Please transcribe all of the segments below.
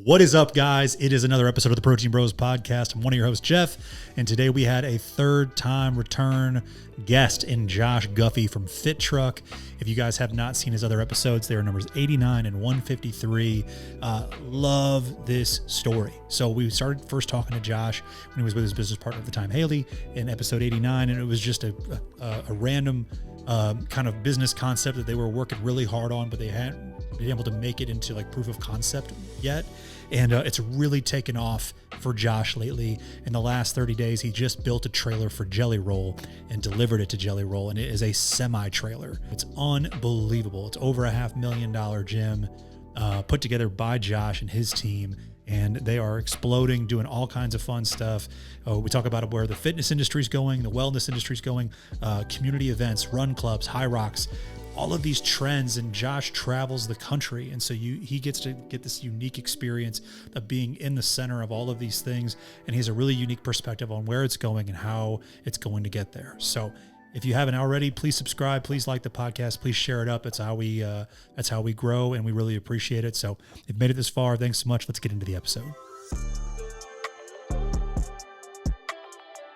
What is up, guys? It is another episode of the Protein Bros podcast. I'm one of your hosts, Jeff, and today we had a third-time return guest in Josh Guffey from Truk. If you guys have not seen his other episodes, they are numbers 89 and 153. Love this story. So we started first talking to Josh when he was with his business partner at the time, Haley, in episode 89, and it was just a random kind of business concept that they were working really hard on, but they hadn't been able to make it into like proof of concept yet. And it's really taken off for Josh lately. In the last 30 days, he just built a trailer for Jelly Roll and delivered it to Jelly Roll, and it is a semi-trailer. It's unbelievable. It's over a $500,000 gym put together by Josh and his team, and they are exploding, doing all kinds of fun stuff. We talk about where the fitness industry is going, the wellness industry is going, community events, run clubs, high rocks, all of these trends, and Josh travels the country, and so he gets to get this unique experience of being in the center of all of these things, and he has a really unique perspective on where it's going and how it's going to get there. So if you haven't already, please subscribe, please like the podcast, please share it up. That's how we grow, and we really appreciate it. So if you've made it this far, thanks so much. Let's get into the episode.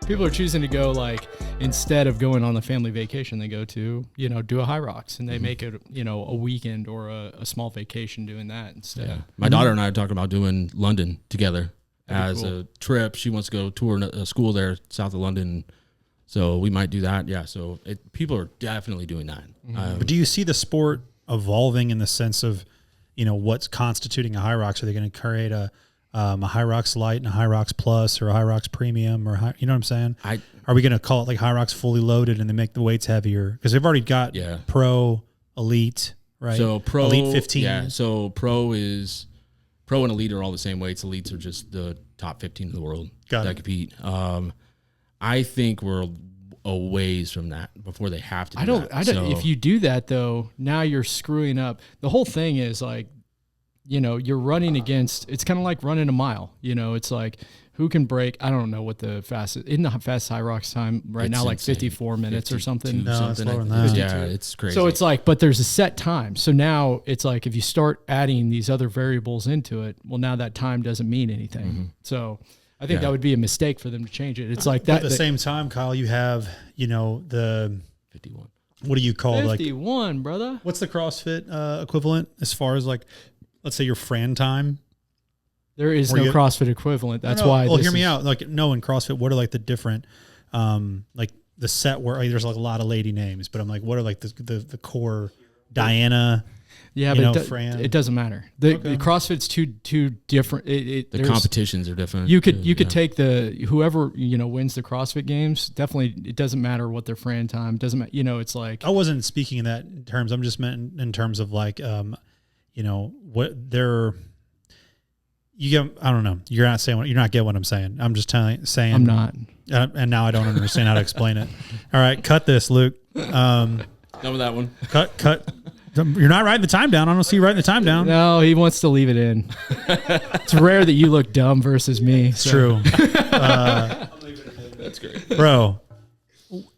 People are choosing to go, like, instead of going on the family vacation, they go to, do a high rocks, and they make it, a weekend or a small vacation doing that instead. Yeah. My daughter and I are talking about doing London together as a trip. She wants to go tour a school there south of London. So we might do that. Yeah. So people are definitely doing that. But do you see the sport evolving in the sense of, what's constituting a high rocks? Are they going to create a High Rocks Light and a High Rocks Plus or a High Rocks Premium or you know what I'm saying? Are we going to call it like High Rocks Fully Loaded and then make the weights heavier? Because they've already got Pro, Elite, right? So Pro, Elite 15. Yeah. So Pro and Elite are all the same weights. Elites are just the top 15 in the world that compete. I think we're a ways from that before they have to do that. If you do that though, now you're screwing up. The whole thing is like, you're running against, it's kind of like running a mile, it's like who can break, I don't know what the fastest, isn't the fast high rocks time right now, like insane. 54 minutes or something? No, something like that. Yeah, it's crazy. So it's like, but there's a set time. So now it's like, if you start adding these other variables into it, well, now that time doesn't mean anything. Mm-hmm. So I think that would be a mistake for them to change it. It's like that. At the same time, Kyle, you have, the 51. What do you call 51, brother? What's the CrossFit equivalent as far as like, let's say your Fran time? There is no CrossFit equivalent. That's why. Well, hear me out. Like, no, in CrossFit, what are like the different, like the set where there's like a lot of lady names, but I'm like, what are like the core Diana? Yeah, but Fran. It doesn't matter. The CrossFit's too different. The competitions are different. You could take whoever wins the CrossFit games. Definitely, it doesn't matter what their Fran time doesn't matter. It's like, I wasn't speaking in that terms. I'm just meant in terms of like what they're. I don't know. You're not getting what I'm saying. I'm just saying. I'm not. And now I don't understand how to explain it. All right, cut this, Luke. Done with that one. Cut. You're not writing the time down. I don't see you writing the time down. No, he wants to leave it in. It's rare that you look dumb versus me. It's true. That's great. Bro,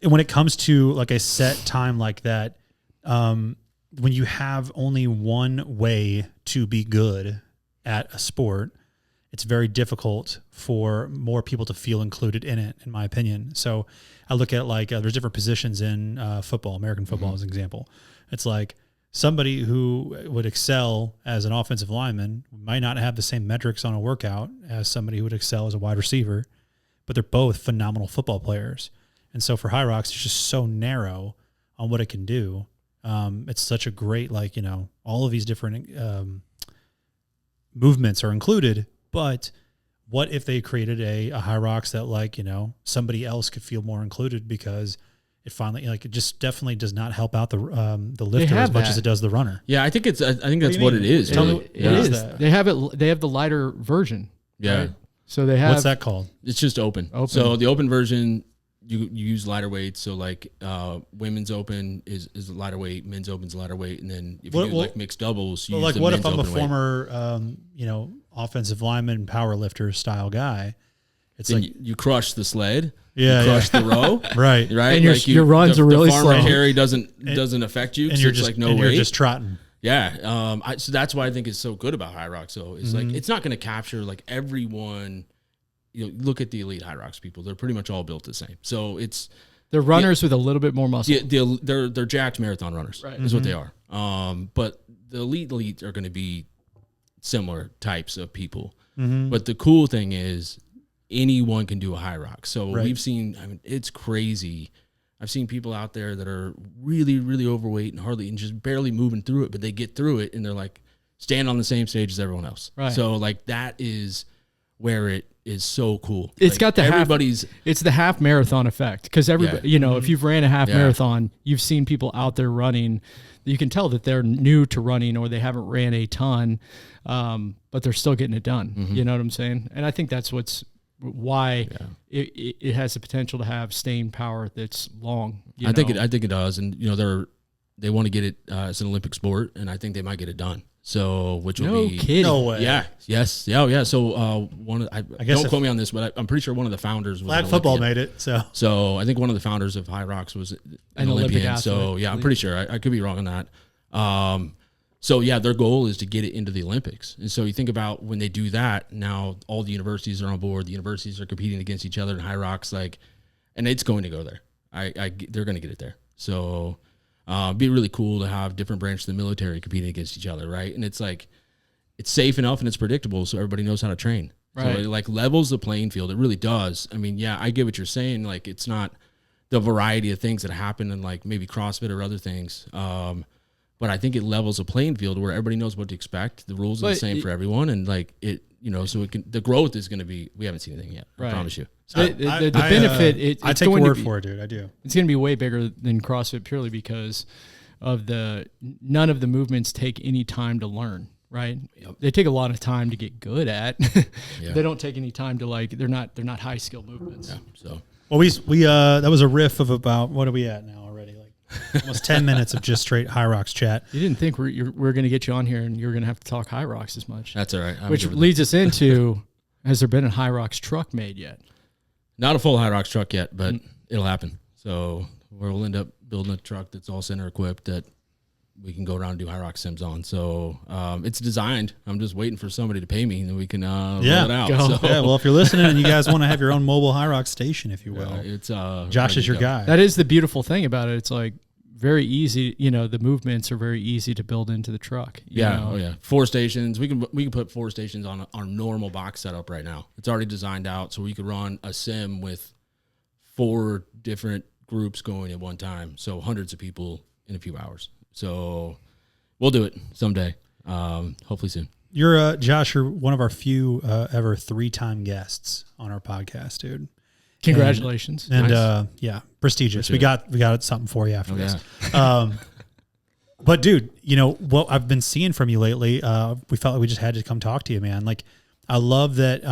when it comes to like a set time like that, when you have only one way to be good at a sport, it's very difficult for more people to feel included in it, in my opinion. So I look at like there's different positions in football, American football as an example. It's like somebody who would excel as an offensive lineman might not have the same metrics on a workout as somebody who would excel as a wide receiver, but they're both phenomenal football players. And so for High Rocks, it's just so narrow on what it can do. It's such a great, all of these different movements are included, but what if they created a High Rocks that somebody else could feel more included because it finally it just definitely does not help out the lifter as much as it does the runner. Yeah, I think that's what it is. Tell me, it is. They have it. They have the lighter version. Yeah. Right? So they have. What's that called? It's just open. So the open version, you use lighter weights. So like women's open is lighter weight, men's open is lighter weight, and then if you do like mixed doubles, you use the what men's if I'm a open weight. former offensive lineman, power lifter style guy? It's then like you crush the sled. Yeah, you crush the row, right? And your runs are really the farmer slow. carry doesn't affect you, and you're it's just like no and weight. You're just trotting. Yeah. So that's why I think it's so good about High Rocks. So it's like, it's not going to capture like everyone. Look at the elite High Rocks people. They're pretty much all built the same. So they're runners with a little bit more muscle. Yeah, they're jacked marathon runners. Right. Is what they are. But the elite are going to be similar types of people. But the cool thing is anyone can do a High Rock. So we've seen, it's crazy. I've seen people out there that are really, really overweight and just barely moving through it, but they get through it and they're like stand on the same stage as everyone else. Right. So like that is where it is so cool. It's like got it's the half marathon effect. Cause everybody, if you've ran a half marathon, you've seen people out there running. You can tell that they're new to running or they haven't ran a ton, but they're still getting it done. You know what I'm saying? And I think that's why it has the potential to have staying power that's long. I think it does, and they want to get it as an Olympic sport, and I think they might get it done. So which will be kidding. No way. Yeah, yes, yeah. So I guess don't quote me on this, but I'm pretty sure one of the founders was flag football made it. So I think one of the founders of High Rocks was an Olympian. So yeah, I'm pretty sure I could be wrong on that. So yeah, their goal is to get it into the Olympics. And so you think about when they do that, now all the universities are on board. The universities are competing against each other in High Rocks, and it's going to go there. They're going to get it there. So it'd be really cool to have different branches of the military competing against each other, right? And it's like it's safe enough and it's predictable, so everybody knows how to train. Right. So it like levels the playing field. It really does. I mean, yeah, I get what you're saying. Like it's not the variety of things that happen in like maybe CrossFit or other things. But I think it levels a playing field where everybody knows what to expect. The rules are the same for everyone, and like it, so it can. The growth is going to be. We haven't seen anything yet. Right. I promise you. So the benefit. I take your word for it, dude. I do. It's going to be way bigger than CrossFit purely because of none of the movements take any time to learn. Right. Yep. They take a lot of time to get good at. They don't take any time to they're not high skill movements. Yeah. So. Well, we that was a riff of about what are we at now already? Almost 10 minutes of just straight High Rocks chat. You didn't think we're going to get you on here and you're going to have to talk High Rocks as much. That's all right. Which leads us into, has there been a High Rocks truck made yet? Not a full High Rocks truck yet, but it'll happen. So we'll end up building a truck that's all center equipped that we can go around and do High Rocks sims on. So it's designed. I'm just waiting for somebody to pay me and then we can roll it out. So. Yeah, well, if you're listening and you guys want to have your own mobile High Rocks station, if you will, it's Josh is your guy. That is the beautiful thing about it. It's like very easy. The movements are very easy to build into the truck. You know? Oh yeah. 4 stations. We can put 4 stations on our normal box setup right now. It's already designed out, so we could run a sim with 4 different groups going at one time. So hundreds of people in a few hours. So we'll do it someday. Hopefully soon. You're Josh. You're one of our few ever 3-time guests on our podcast, dude. Congratulations. And nice. Yeah, prestigious. We got something for you after this. But dude, what I've been seeing from you lately, we felt like we just had to come talk to you, man. Like I love that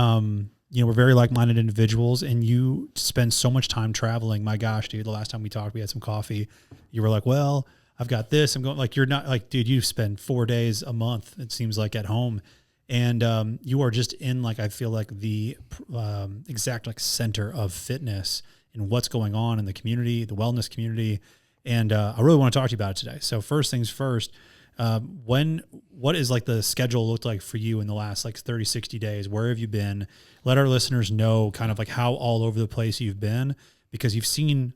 we're very like-minded individuals and you spend so much time traveling. My gosh, dude, the last time we talked, we had some coffee. You were like, well, I've got this. I'm going like, you're not like, dude, you spend 4 days a month, it seems like, at home. And you are just in I feel like the exact center of fitness and what's going on in the community, the wellness community. And I really want to talk to you about it today. So first things first, what is the schedule looked like for you in the last 30, 60 days? Where have you been? Let our listeners know kind of how all over the place you've been, because you've seen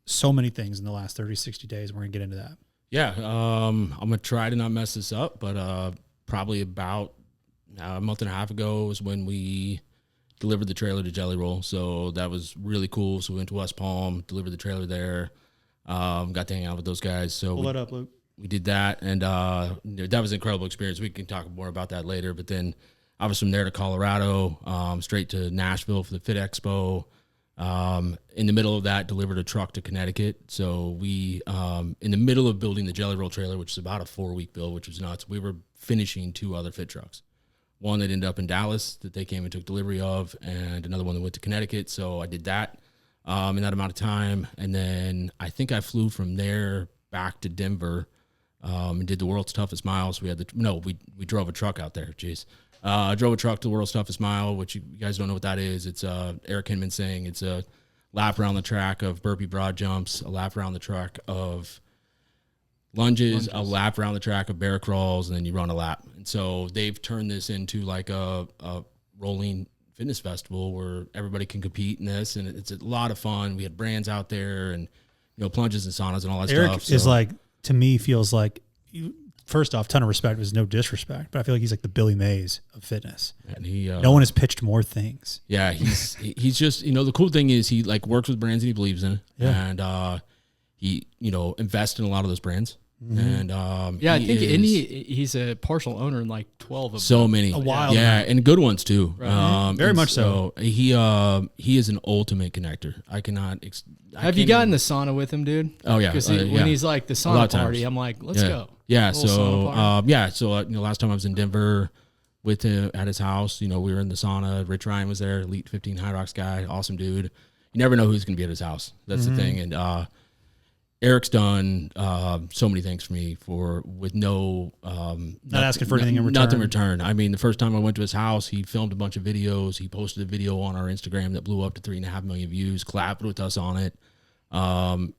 so many things in the last 30, 60 days. We're going to get into that. Yeah. I'm going to try to not mess this up, but probably about a month and a half ago was when we delivered the trailer to Jelly Roll. So that was really cool. So we went to West Palm, delivered the trailer there. Got to hang out with those guys. So pull that up, Luke. We did that, and that was an incredible experience. We can talk more about that later. But then I was from there to Colorado, straight to Nashville for the Fit Expo. In the middle of that, delivered a truck to Connecticut. So we, in the middle of building the Jelly Roll trailer, which is about a 4-week build, which was nuts, we were finishing 2 other Fit trucks. One that ended up in Dallas that they came and took delivery of, and another one that went to Connecticut. So I did that in that amount of time. And then I think I flew from there back to Denver and did the World's Toughest Miles. We drove a truck out there. Jeez. I drove a truck to the World's Toughest Mile, which you guys don't know what that is. It's Eric Hinman saying it's a lap around the track of burpee broad jumps, a lap around the track of lunges, a lap around the track, a bear crawls, and then you run a lap. And so they've turned this into like a rolling fitness festival where everybody can compete in this, and it's a lot of fun. We had brands out there, and plunges and saunas and all that Eric stuff. Eric is like, to me, feels like, first off, ton of respect. There's no disrespect, but I feel like he's like the Billy Mays of fitness. And he, no one has pitched more things. Yeah, he's just the cool thing is he like works with brands that he believes in, and he invests in a lot of those brands. Mm-hmm. And I think he's a partial owner in like 12 of so them. many, a while, and good ones too. Right. Very much so. He is an ultimate connector. I cannot. Have you gotten the sauna with him, dude? Oh yeah, because when he's like the sauna party, I'm like, let's go. Yeah, so last time I was in Denver with him at his house, we were in the sauna. Rich Ryan was there, Elite 15 High Rocks guy, awesome dude. You never know who's going to be at his house. That's the thing, and Eric's done so many things for me with no not asking for anything in return. Nothing in return. I mean, the first time I went to his house, he filmed a bunch of videos. He posted a video on our Instagram that blew up to 3.5 million views. Clapped with us on it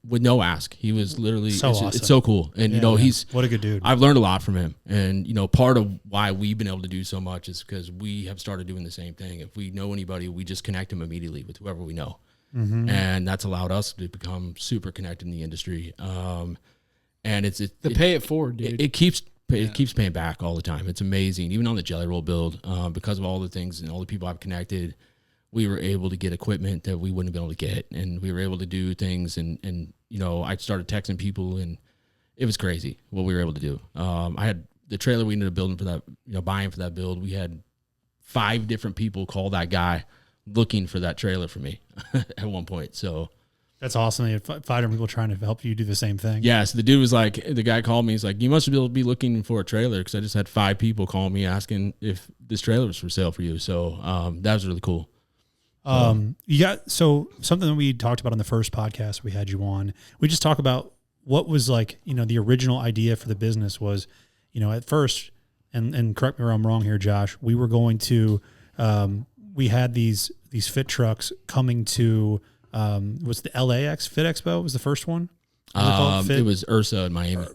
with no ask. He was literally awesome. It's so cool, and he's what a good dude. I've learned a lot from him, and part of why we've been able to do so much is because we have started doing the same thing. If we know anybody, we just connect them immediately with whoever we know. Mm-hmm. And that's allowed us to become super connected in the industry. And it's pay it forward, dude. It keeps paying back all the time. It's amazing. Even on the Jelly Roll build, because of all the things and all the people I've connected, we were able to get equipment that we wouldn't have been able to get, and we were able to do things. And I started texting people, and it was crazy what we were able to do. I had the trailer we ended up building for that, buying for that build. We had 5 different people call that guy looking for that trailer for me at one point. So that's awesome. You had 5 different people trying to help you do the same thing. Yeah. So the dude was like, the guy called me. He's like, you must be looking for a trailer, because I just had 5 people call me asking if this trailer was for sale for you. So that was really cool. You got something that we talked about on the first podcast we had you on. We just talk about what was like, the original idea for the business was, at first, and correct me if I'm wrong here, Josh, we were going to we had these fit trucks coming to was the LAX Fit Expo was the first one? It was Ursa in Miami.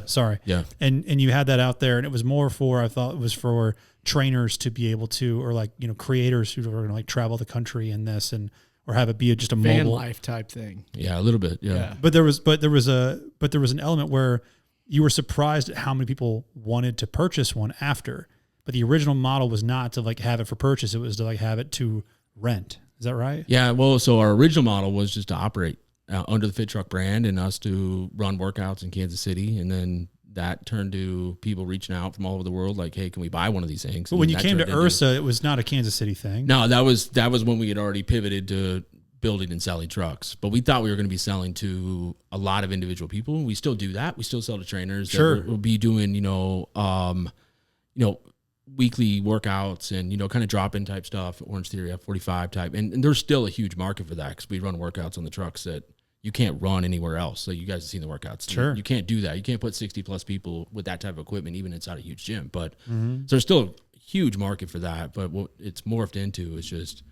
Sorry. Yeah. And you had that out there, and it was more for, I thought it was for trainers to be able to, or like, creators who are going to like travel the country in this, and or have it be just a van mobile life type thing. Yeah, a little bit. Yeah. But there was an element where you were surprised at how many people wanted to purchase one after. But the original model was not to like have it for purchase; it was to like have it to rent. Is that right? Yeah. Well, so our original model was just to operate under the Fit Truk brand, and us to run workouts in Kansas City, and then that turned to people reaching out from all over the world, like, "Hey, can we buy one of these things?" But when you came to Ursa, it was not a Kansas City thing. No, that was when we had already pivoted to building and selling trucks. But we thought we were going to be selling to a lot of individual people. We still do that. We still sell to trainers. Sure, we'll be doing weekly workouts and kind of drop-in type stuff, Orange Theory F45 type, and there's still a huge market for that, because we run workouts on the trucks that you can't run anywhere else. So you guys have seen the workouts. Sure, you can't do that. You can't put 60 plus people with that type of equipment even inside a huge gym. But so there's still a huge market for that. But what it's morphed into is just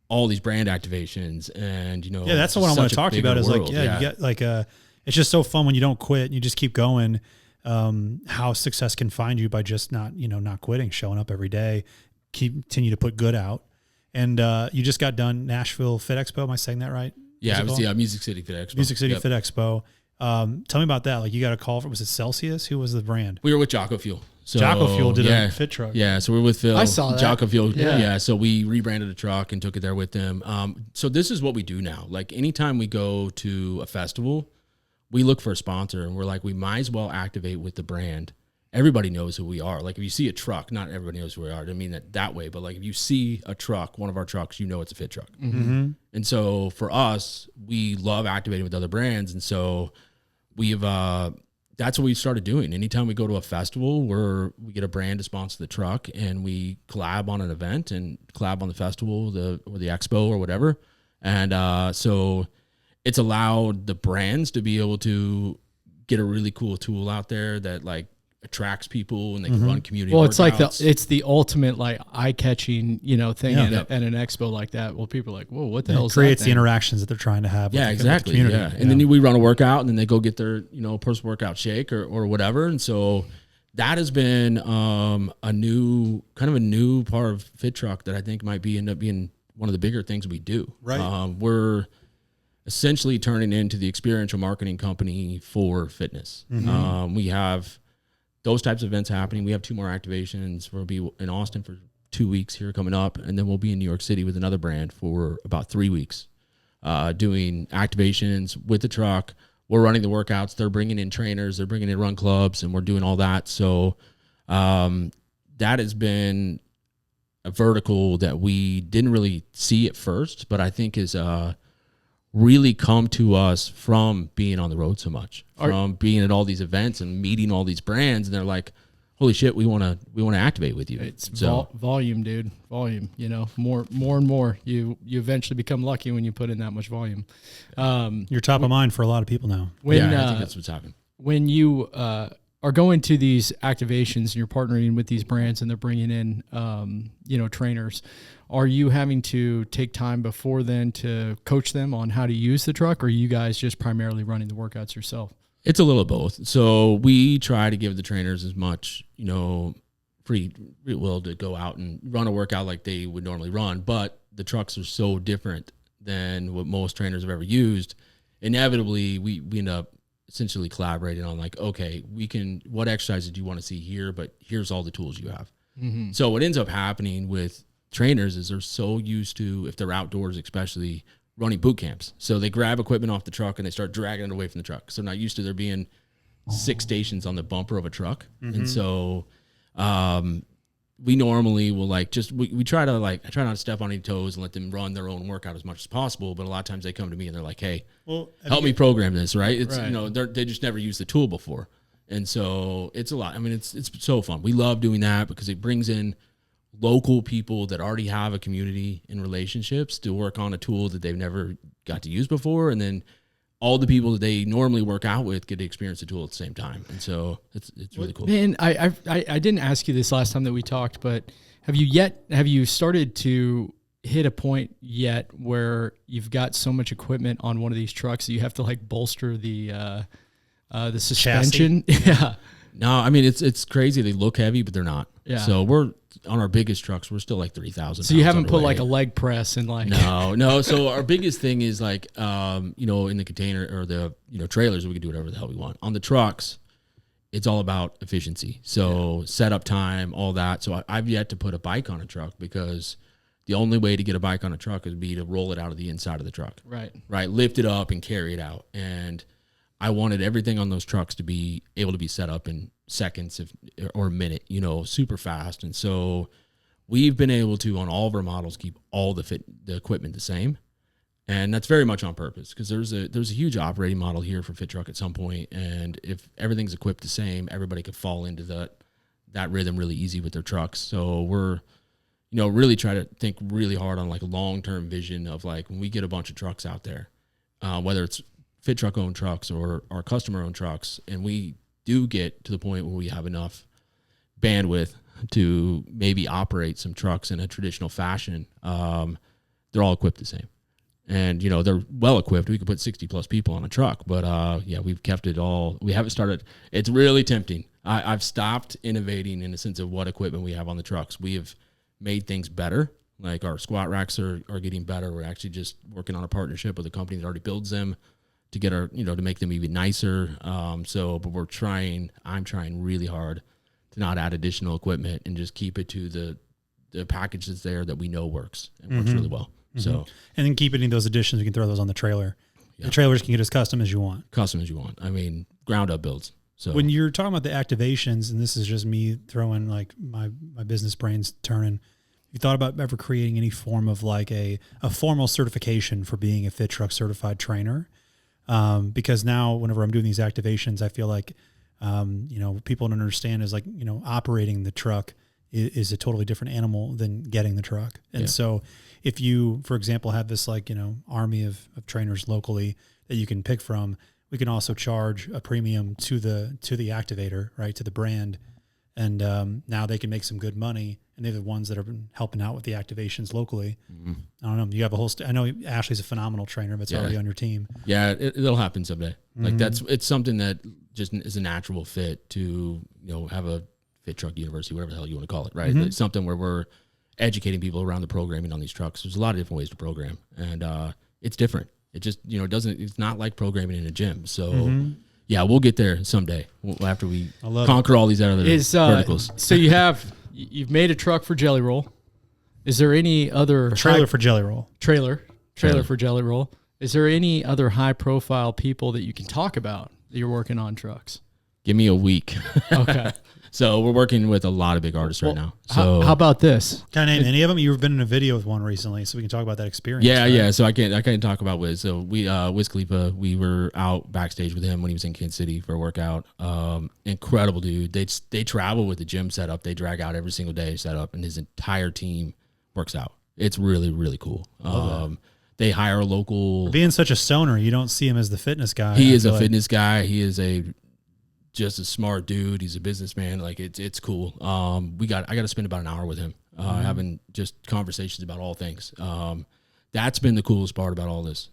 all these brand activations, and that's the one I want to talk to you about. Is like, you get like it's just so fun when you don't quit and you just keep going. How success can find you by just not quitting, showing up every day, continue to put good out. And you just got done Nashville Fit Expo. Am I saying that right? Yeah, it was Music City Fit Expo. Music City Fit Expo. Tell me about that. Like, you got a call from, was it Celsius? Who was the brand? We were with Jocko Fuel. So, Jocko Fuel did a Fit Truck. Yeah, so we're with Phil. I saw that. Jocko Fuel. Yeah, so we rebranded a truck and took it there with them. So this is what we do now. Like, anytime we go to a festival, we look for a sponsor, and we're like, we might as well activate with the brand. Everybody knows who we are. Like, if you see a truck, not everybody knows who we are. I don't mean that way, but like, if you see a truck, one of our trucks, it's a Fit Truck. Mm-hmm. And so for us, we love activating with other brands. And so we've, that's what we started doing. Anytime we go to a festival, we get a brand to sponsor the truck, and we collab on an event and collab on the festival, or the expo or whatever. And so it's allowed the brands to be able to get a really cool tool out there that, like, attracts people and they can run community. Well, workouts. it's like it's the ultimate like eye-catching, thing at an expo like that. Well, people are like, whoa, what the hell is that? It creates the interactions that they're trying to have. Yeah, with exactly. The community. Yeah. And then we run a workout and then they go get their, post-workout shake or whatever. And so that has been a new part of Fit Truk that I think might end up being one of the bigger things we do. Right. We're essentially turning into the experiential marketing company for fitness. We have those types of events happening. We have 2 more activations. We'll be in Austin for 2 weeks here coming up, and then we'll be in New York City with another brand for about 3 weeks, doing activations with the truck. We're running the workouts. They're bringing in trainers. They're bringing in run clubs, and we're doing all that. So that has been a vertical that we didn't really see at first, but I think is really come to us from being on the road so much, from being at all these events and meeting all these brands, and they're like, "Holy shit, we want to activate with you." It's volume, dude. Volume. More and more. You eventually become lucky when you put in that much volume. You're top of mind for a lot of people now. I think that's what's happening. When you are going to these activations and you're partnering with these brands and they're bringing in, trainers, are you having to take time before then to coach them on how to use the truck, or are you guys just primarily running the workouts yourself? It's a little of both. So we try to give the trainers as much, free will to go out and run a workout like they would normally run. But the trucks are so different than what most trainers have ever used. Inevitably, we end up essentially collaborating on like, okay, what exercises do you want to see here? But here's all the tools you have. Mm-hmm. So what ends up happening with trainers is they're so used to, if they're outdoors especially, running boot camps. So they grab equipment off the truck and they start dragging it away from the truck. So they're not used to there being 6 stations on the bumper of a truck. Mm-hmm. And so we normally will we try to I try not to step on any toes and let them run their own workout as much as possible. But a lot of times they come to me and they're like, hey, help me program this, right? It's, they just never used the tool before. And so it's a lot. I mean, it's so fun. We love doing that because it brings in local people that already have a community and relationships to work on a tool that they've never got to use before. And then all the people that they normally work out with get to experience the tool at the same time. And so it's really cool. Man, I didn't ask you this last time that we talked, but have you started to hit a point yet where you've got so much equipment on one of these trucks that you have to like bolster the suspension? Yeah. No, I mean, it's crazy. They look heavy, but they're not. Yeah. So we're on our biggest trucks. We're still like 3,000. So you haven't put like a leg press and like no. So our biggest thing is like in the container or the trailers, we can do whatever the hell we want. On the trucks, it's all about efficiency. So setup time, all that. So I've yet to put a bike on a truck because the only way to get a bike on a truck is to roll it out of the inside of the truck. Right. Lift it up and carry it out. And I wanted everything on those trucks to be able to be set up in seconds or a minute, super fast. And so we've been able to, on all of our models, keep all the equipment the same. And that's very much on purpose because there's a huge operating model here for Fit Truk at some point. And if everything's equipped the same, everybody could fall into that rhythm really easy with their trucks. So we're, really try to think really hard on like a long-term vision of like when we get a bunch of trucks out there, whether it's Fit Truk owned trucks or our customer owned trucks, and we do get to the point where we have enough bandwidth to maybe operate some trucks in a traditional fashion. They're all equipped the same, and they're well equipped. We could put 60 plus people on a truck, but we've kept it all. We haven't started. It's really tempting. I've stopped innovating in the sense of what equipment we have on the trucks. We have made things better. Like our squat racks are getting better. We're actually just working on a partnership with a company that already builds them to get our, to make them even nicer. But I'm trying really hard to not add additional equipment and just keep it to the package that's there that we know works and works really well. Mm-hmm. So, and then keep any of those additions. You can throw those on the trailer. Yeah. The trailers can get as custom as you want. I mean, ground up builds. So when you're talking about the activations, and this is just me throwing like my business brains turning, you thought about ever creating any form of like a formal certification for being a Fit Truk certified trainer? Because now whenever I'm doing these activations, I feel like, people don't understand is like, operating the truck is a totally different animal than getting the truck. And so if you, for example, have this like, army of trainers locally that you can pick from, we can also charge a premium to the activator, right, to the brand. And now they can make some good money, and they're the ones that have been helping out with the activations locally. Mm-hmm. I don't know. You have a whole. I know Ashley's a phenomenal trainer, but it's already on your team. Yeah, it'll happen someday. Mm-hmm. Like it's something that just is a natural fit to have a Fit Truck University, whatever the hell you want to call it, right? Mm-hmm. It's something where we're educating people around the programming on these trucks. There's a lot of different ways to program, and it's different. It just it's not like programming in a gym. So. Mm-hmm. Yeah, we'll get there someday after we conquer all these other verticals. So you've made a truck for Jelly Roll. Is there any other trailer for Jelly Roll? Trailer for Jelly Roll. Is there any other high profile people that you can talk about that you're working on trucks? Give me a week. Okay. So we're working with a lot of big artists right now. So how about this? Can I name any of them? You've been in a video with one recently, so we can talk about that experience. Yeah, right? Yeah. So I can talk about Wiz. So Wiz Khalifa, we were out backstage with him when he was in Kansas City for a workout. Incredible dude. They travel with the gym setup. They drag out every single day setup, and his entire team works out. It's really, really cool. They hire a local. For being such a stoner, you don't see him as the fitness guy. He is a fitness guy. He is just a smart dude. He's a businessman. Like it's cool. I got to spend about an hour with him, having just conversations about all things. That's been the coolest part about all this.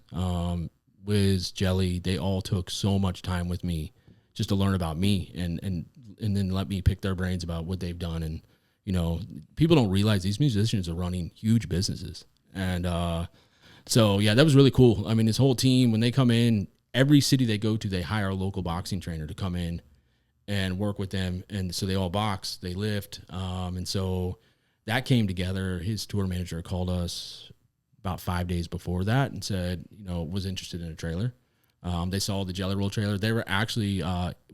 Wiz, Jelly, they all took so much time with me just to learn about me and then let me pick their brains about what they've done. And, people don't realize these musicians are running huge businesses. And, so yeah, that was really cool. I mean, this whole team, when they come in, every city they go to, they hire a local boxing trainer to come in and work with them. And so they all box, they lift. And so that came together. His tour manager called us about 5 days before that and said, was interested in a trailer. They saw the Jelly Roll trailer. They were actually,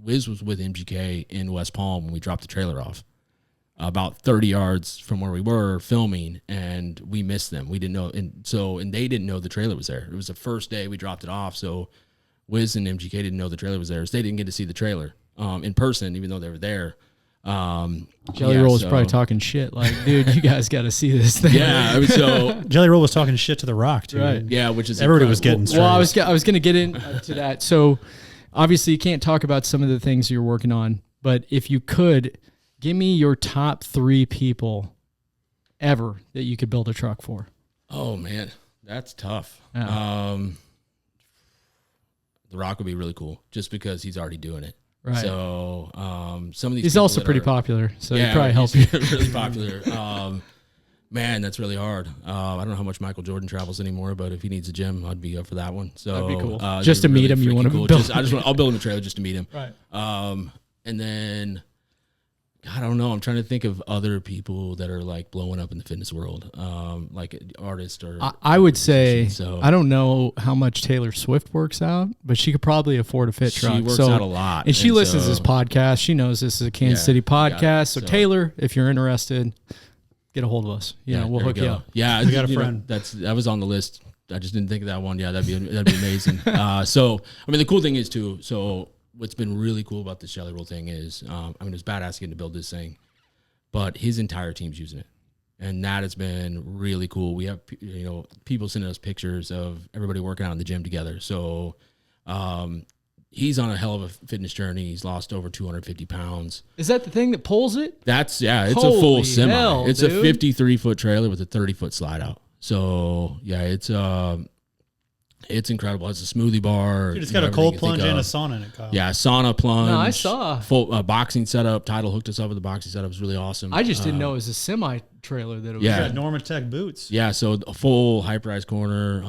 Wiz was with MGK in West Palm when we dropped the trailer off. About 30 yards from where we were filming, and we missed them. We didn't know. And they didn't know the trailer was there. It was the first day we dropped it off. So Wiz and MGK didn't know the trailer was there. So they didn't get to see the trailer in person, even though they were there. Jelly Roll was probably talking shit. Like, dude, you guys got to see this thing. Yeah, I mean, so Jelly Roll was talking shit to The Rock, too. Right. Yeah, which is everybody was getting. Well, I was going to get into that. So, obviously, you can't talk about some of the things you're working on, but if you could, give me your top 3 people ever that you could build a truck for. Oh man, that's tough. Yeah. The Rock would be really cool, just because he's already doing it. Right. So some of these. He's also pretty popular, so he'd probably help you. Really popular. Man, that's really hard. I don't know how much Michael Jordan travels anymore, but if he needs a gym, I'd be up for that one. So that'd be cool. Just to meet him, you want to cool. build? I'll build him a trailer just to meet him. Right. And then, I don't know. I'm trying to think of other people that are like blowing up in the fitness world, like artists or. I would say, I don't know how much Taylor Swift works out, but she could probably afford a fit truck. She works out a lot. And she listens to this podcast. She knows this is a Kansas City podcast. So Taylor, if you're interested, get a hold of us. We'll hook you up. Yeah. We got a friend. That was on the list. I just didn't think of that one. Yeah, that'd be amazing. So, I mean, the cool thing is too, what's been really cool about this Jelly Roll thing is, it was badass getting to build this thing, but his entire team's using it. And that has been really cool. We have, people sending us pictures of everybody working out in the gym together. So, he's on a hell of a fitness journey. He's lost over 250 pounds. Is that the thing that pulls it? It's a full semi. It's a 53-foot trailer with a 30-foot slide out. So yeah, it's incredible. It's a smoothie bar. Dude, it's got a cold plunge and a sauna in it, Kyle. Yeah, sauna plunge. No, I saw. Full boxing setup. Tidal hooked us up with the boxing setup. It was really awesome. I just didn't know it was a semi-trailer that it was. Yeah. Got Normatec boots. Yeah, so a full hyperized corner.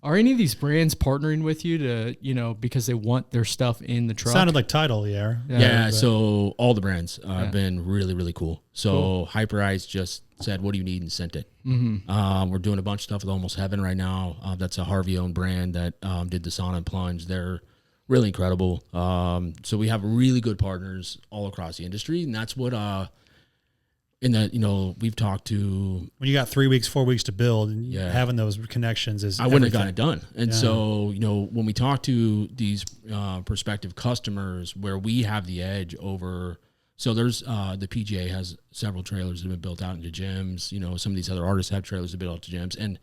Are any of these brands partnering with you to, because they want their stuff in the truck? Sounded like Tidal, yeah. Yeah, so all the brands have been really, really cool. So Hyperized just said, what do you need, and sent it. Mm-hmm. We're doing a bunch of stuff with Almost Heaven right now. That's a Harvey-owned brand that did the sauna and plunge. They're really incredible. So we have really good partners all across the industry, and that's what we've talked to. When you got 3 weeks, 4 weeks to build, and having those connections is I wouldn't have gotten it done. And so, when we talk to these prospective customers where we have the edge over. So there's the PGA has several trailers that have been built out into gyms. Some of these other artists have trailers that built out to gyms, and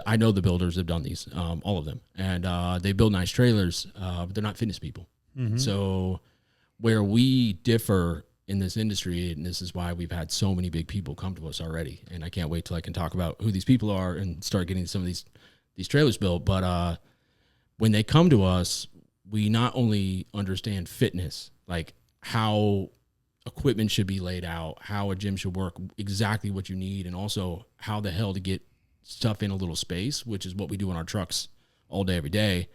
I know the builders have done these, all of them, and they build nice trailers, but they're not fitness people. So where we differ in this industry, and this is why we've had so many big people come to us already, and I can't wait till I can talk about who these people are and start getting some of these trailers built. But when they come to us, we not only understand fitness, like how equipment should be laid out, how a gym should work, exactly what you need, and also how the hell to get stuff in a little space, which is what we do in our trucks all day, every day.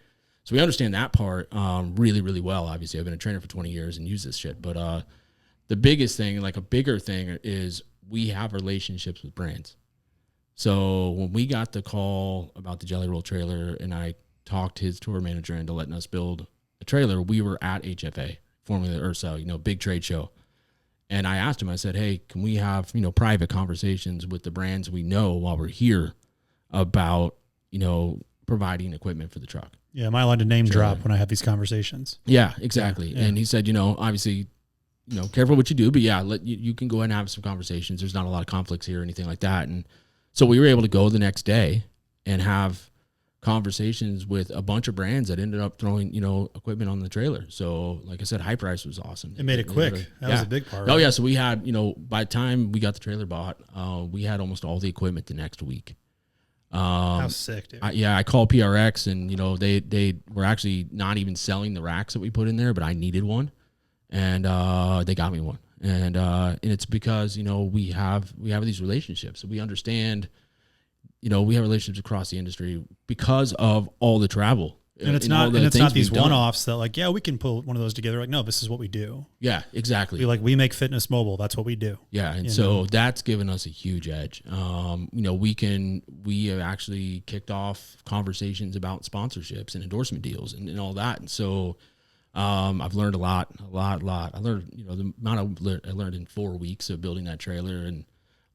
So we understand that part really, really well. Obviously, I've been a trainer for 20 years and use this shit. But the biggest thing, like a bigger thing, is we have relationships with brands. So when we got the call about the Jelly Roll trailer and I talked his tour manager into letting us build a trailer, we were at HFA, formerly the URSA, big trade show. And I asked him, I said, hey, can we have, private conversations with the brands we know while we're here about, providing equipment for the truck? Yeah, am I allowed to name drop when I have these conversations? Yeah, exactly. Yeah. And he said, obviously, careful what you do, but yeah, you can go ahead and have some conversations. There's not a lot of conflicts here or anything like that. And so we were able to go the next day and have conversations with a bunch of brands that ended up throwing, equipment on the trailer. So like I said, High Price was awesome. It made it quick. That was a big part. Oh, right? Yeah. So we had, by the time we got the trailer bought, we had almost all the equipment the next week. How sick, dude. I called PRX and, they were actually not even selling the racks that we put in there, but I needed one. And they got me one. And it's because, we have these relationships. So we understand, we have relationships across the industry because of all the travel. And it's not these one-offs that like, yeah, we can pull one of those together. Like, no, this is what we do. Yeah, exactly. We make fitness mobile. That's what we do. Yeah. And so that's given us a huge edge. We have actually kicked off conversations about sponsorships and endorsement deals and all that. And so, I've learned a lot. I learned, the amount I learned in 4 weeks of building that trailer and,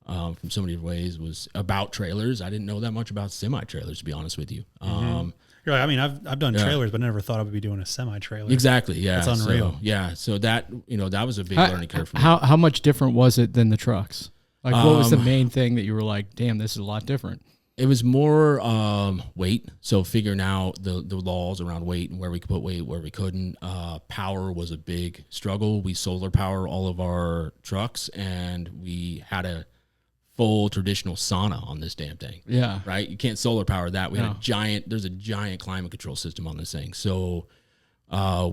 from so many ways was about trailers. I didn't know that much about semi-trailers, to be honest with you. You're like, I've done trailers, but never thought I would be doing a semi-trailer. Exactly. Yeah. It's unreal. So that, that was a big learning curve for me. How much different was it than the trucks? Like, what was the main thing that you were like, damn, this is a lot different? It was more weight. So figuring out the laws around weight and where we could put weight, where we couldn't. Power was a big struggle. We solar power all of our trucks, and we had a full traditional sauna on this damn thing. Yeah. Right? You can't solar power that. There's a giant climate control system on this thing. So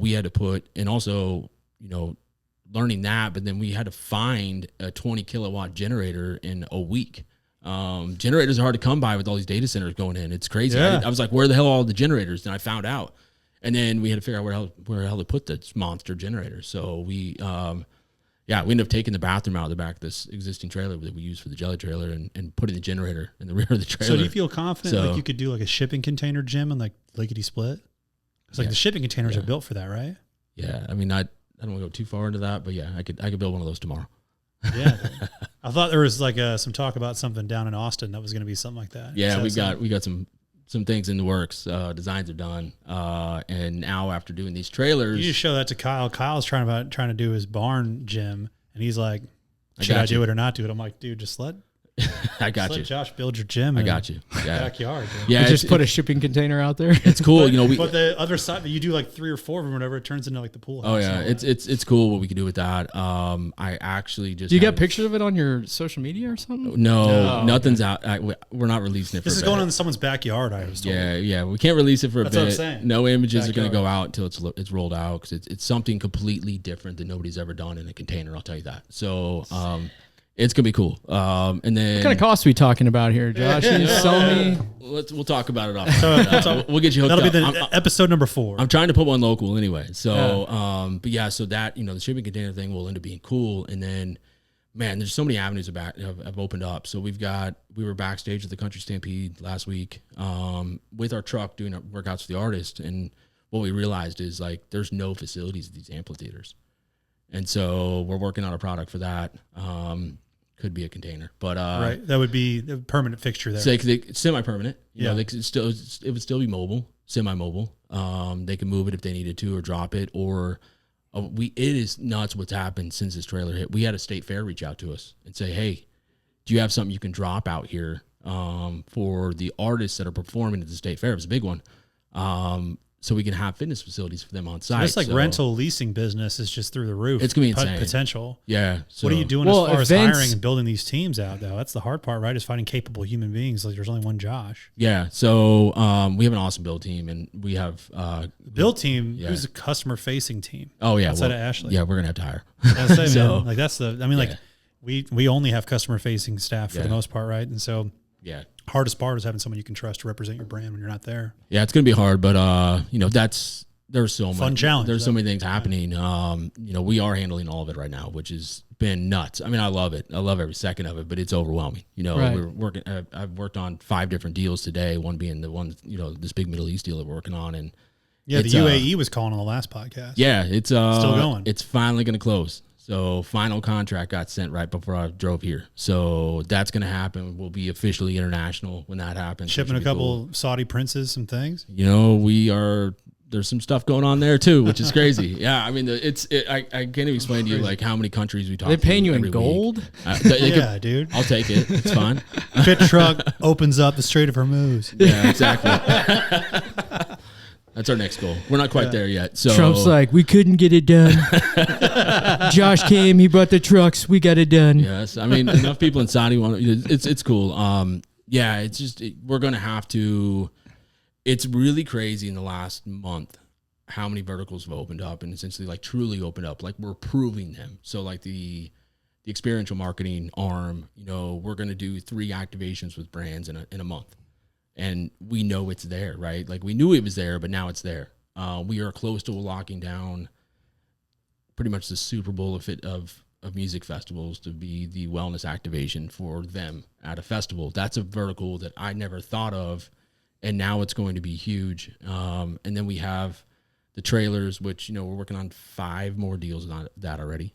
we had to put, and also, learning that, but then we had to find a 20 kilowatt generator in a week. Generators are hard to come by with all these data centers going in. It's crazy. Yeah. I was like, where the hell are all the generators? And I found out. And then we had to figure out where the hell to put this monster generator. So we ended up taking the bathroom out of the back of this existing trailer that we use for the jelly trailer and putting the generator in the rear of the trailer. So do you feel confident like you could do like a shipping container gym and like lickety split? Because like the shipping containers are built for that, right? Yeah. I mean, I don't want to go too far into that, but yeah, I could build one of those tomorrow. Yeah. I thought there was like some talk about something down in Austin that was going to be something like that. Yeah, we got some things in the works. Designs are done. And now after doing these trailers, you just show that to Kyle. Kyle's trying to do his barn gym, and he's like, should I do it or not do it? I'm like, dude, just let Josh build your gym. I got you. Yeah. Backyard. Dude. Yeah, just put a shipping container out there. It's cool. But the other side, you do like 3 or 4 of them, or whatever. It turns into like the pool house. Oh yeah, it's cool what we can do with that. I actually just. Do you get pictures of it on your social media or something? No, nothing's out. We're not releasing it. This is going on in someone's backyard. I was told. Yeah. We can't release it for a bit. That's what I'm saying. No images are going to go out until it's rolled out because it's something completely different that nobody's ever done in a container. I'll tell you that. So. It's gonna be cool. And then what kind of costs are we talking about here, Josh? You just sell me. We'll talk about it off. We'll get you hooked up. That'll be the episode number 4. I'm trying to put one local anyway. So, but yeah, so that the shipping container thing will end up being cool. And then, man, there's so many avenues have opened up. So we were backstage at the Country Stampede last week with our truck doing our workouts for the artist, and what we realized is like there's no facilities at these amphitheaters, and so we're working on a product for that. Could be a container, but right, that would be a permanent fixture there. So semi-permanent. You know, it would still be mobile, semi-mobile. They can move it if they needed to, or drop it, or it is nuts what's happened since this trailer hit. We had a state fair reach out to us and say, "Hey, do you have something you can drop out here for the artists that are performing at the state fair. It was a big one. So we can have fitness facilities for them on site. It's like rental leasing business is just through the roof. It's going to be insane. Potential. Yeah. So, what are you doing as far as hiring and building these teams out, though? That's the hard part, right? Is finding capable human beings. Like there's only one Josh. Yeah. So we have an awesome build team, and we have build team. Who's a customer facing team? Oh yeah, outside of Ashley. Yeah, we're gonna have to hire. So like that's the. I mean, like we only have customer facing staff for the most part, right? And so hardest part is having someone you can trust to represent your brand when you're not there. Yeah, it's gonna be hard, but there's so much fun challenge. There's so many things happening. We are handling all of it right now, which has been nuts. I mean, I love it. I love every second of it, but it's overwhelming. We're working. I've worked on 5 different deals today. One being the one, this big Middle East deal that we're working on, and the UAE was calling on the last podcast. Yeah, it's still going. It's finally going to close. So final contract got sent right before I drove here. So that's going to happen. We'll be officially international when that happens. Shipping a couple Saudi princes, some things. We are. There's some stuff going on there too, which is crazy. Yeah, I mean, I can't even explain to you like how many countries we talk. They're paying you in gold. Dude, I'll take it. It's fine. Fit Truk opens up the Strait of Hormuz. Yeah, exactly. That's our next goal. We're not quite there yet. So Trump's like, we couldn't get it done. Josh came, he brought the trucks, we got it done. Yes, I mean enough people in Saudi want. It's cool. It's just we're gonna have to. It's really crazy in the last month how many verticals have opened up and essentially like truly opened up. Like we're proving them. So like the experiential marketing arm, we're going to do 3 activations with brands in a month, and we know it's there, right? Like we knew it was there, but now it's there. We are close to locking down pretty much the Super Bowl of music festivals to be the wellness activation for them at a festival. That's a vertical that I never thought of. And now it's going to be huge. And then we have the trailers, which, we're working on 5 more deals on that already.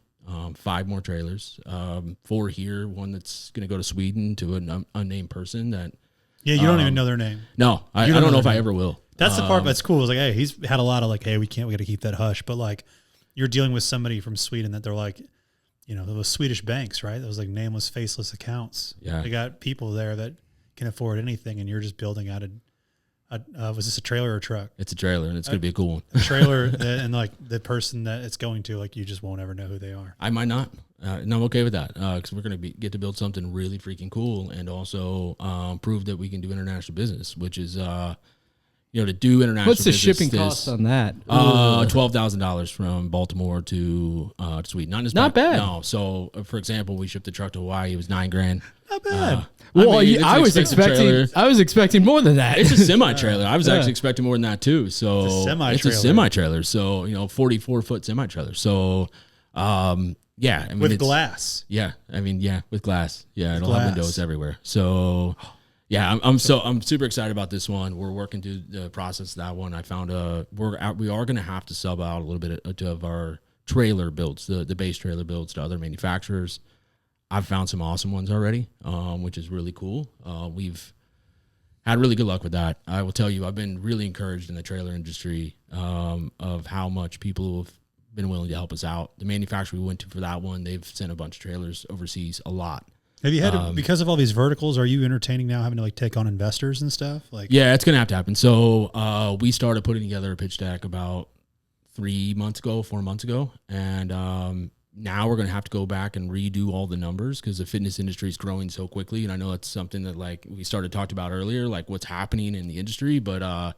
5 more trailers, 4 here, one that's going to go to Sweden to an unnamed person that. Yeah, you don't even know their name. No, I don't know if I ever will. That's the part that's cool. It's like, hey, he's had a lot of like, hey, we got to keep that hush. But like, you're dealing with somebody from Sweden that they're like, those Swedish banks, right? Those like nameless, faceless accounts. Yeah. They got people there that can afford anything, and you're just building out was this a trailer or a truck? It's a trailer, and it's going to be a cool one. A trailer, and like the person that it's going to, like you just won't ever know who they are. I might not, and I'm okay with that because we're going to get to build something really freaking cool, and also prove that we can do international business, which is to do international. What's the shipping cost on that? $12,000 from Baltimore to Sweden. Not bad. No. So for example, we shipped the truck to Hawaii. It was $9,000. Not bad. I was expecting more than that. It's a semi-trailer. I was actually expecting more than that too. So it's a semi-trailer. So 44-foot semi-trailer. So with glass. Yeah, with glass. Yeah, it'll have windows everywhere. So. Yeah, I'm super excited about this one. We're working through the process of that one. I found we are going to have to sub out a little bit of our trailer builds, the base trailer builds to other manufacturers. I've found some awesome ones already, which is really cool. We've had really good luck with that. I will tell you, I've been really encouraged in the trailer industry of how much people have been willing to help us out. The manufacturer we went to for that one, they've sent a bunch of trailers overseas, a lot. Have you had because of all these verticals? Are you entertaining now having to like take on investors and stuff? Yeah, it's gonna have to happen. So we started putting together a pitch deck about 4 months ago, and now we're gonna have to go back and redo all the numbers because the fitness industry is growing so quickly. And I know it's something that like we started talked about earlier, like what's happening in the industry, but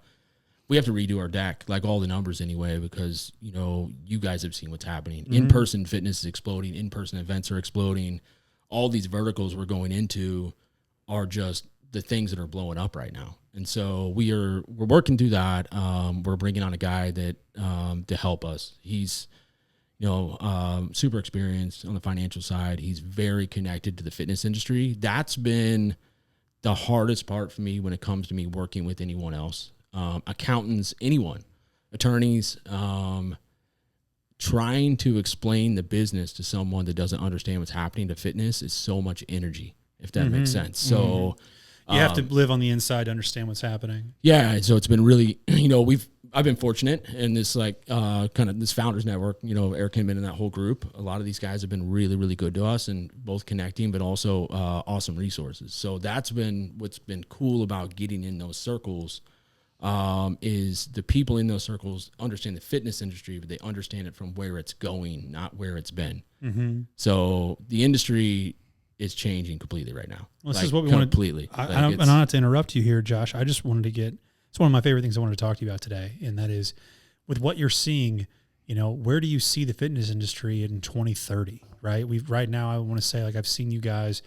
we have to redo our deck, like all the numbers anyway, because you guys have seen what's happening. Mm-hmm. In-person fitness is exploding. In-person events are exploding. All these verticals we're going into are just the things that are blowing up right now. And so we're working through that. We're bringing on a guy that to help us. He's super experienced on the financial side. He's very connected to the fitness industry. That's been the hardest part for me when it comes to me working with anyone else. Accountants, anyone, attorneys, trying to explain the business to someone that doesn't understand what's happening to fitness is so much energy, if that makes sense. So you have to live on the inside to understand what's happening. Yeah. So it's been really, I've been fortunate in this like kind of this founders network. You know, Eric came in that whole group. A lot of these guys have been really, really good to us, and both connecting, but also awesome resources. So that's been what's been cool about getting in those circles. Is the people in those circles understand the fitness industry, but they understand it from where it's going, not where it's been. Mm-hmm. So the industry is changing completely right now. Well, this is what we want completely. I don't have to interrupt you here, Josh. I just wanted to get. It's one of my favorite things I wanted to talk to you about today, and that is with what you're seeing. You know, where do you see the fitness industry in 2030? Right, right now. I want to say like I've seen you guys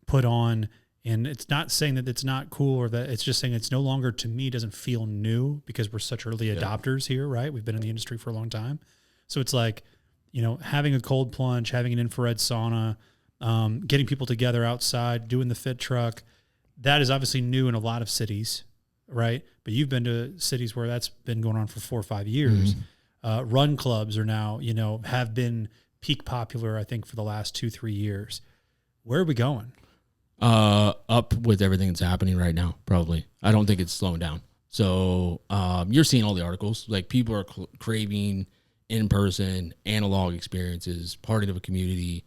put on. And it's not saying that it's not cool or that it's just saying it's no longer, to me, doesn't feel new because we're such early adopters here, right? We've been in the industry for a long time. So it's like, you know, having a cold plunge, having an infrared sauna, getting people together outside, doing the fit truck, that is obviously new in a lot of cities, right? But you've been to cities where that's been going on for 4 or 5 years. Run clubs are now, you know, have been peak popular, I think, for the last 2-3 years. Where are we going? Up with everything that's happening right now, probably. I don't think it's slowing down. So you're seeing all the articles. Like people are craving in-person, analog experiences, part of a community.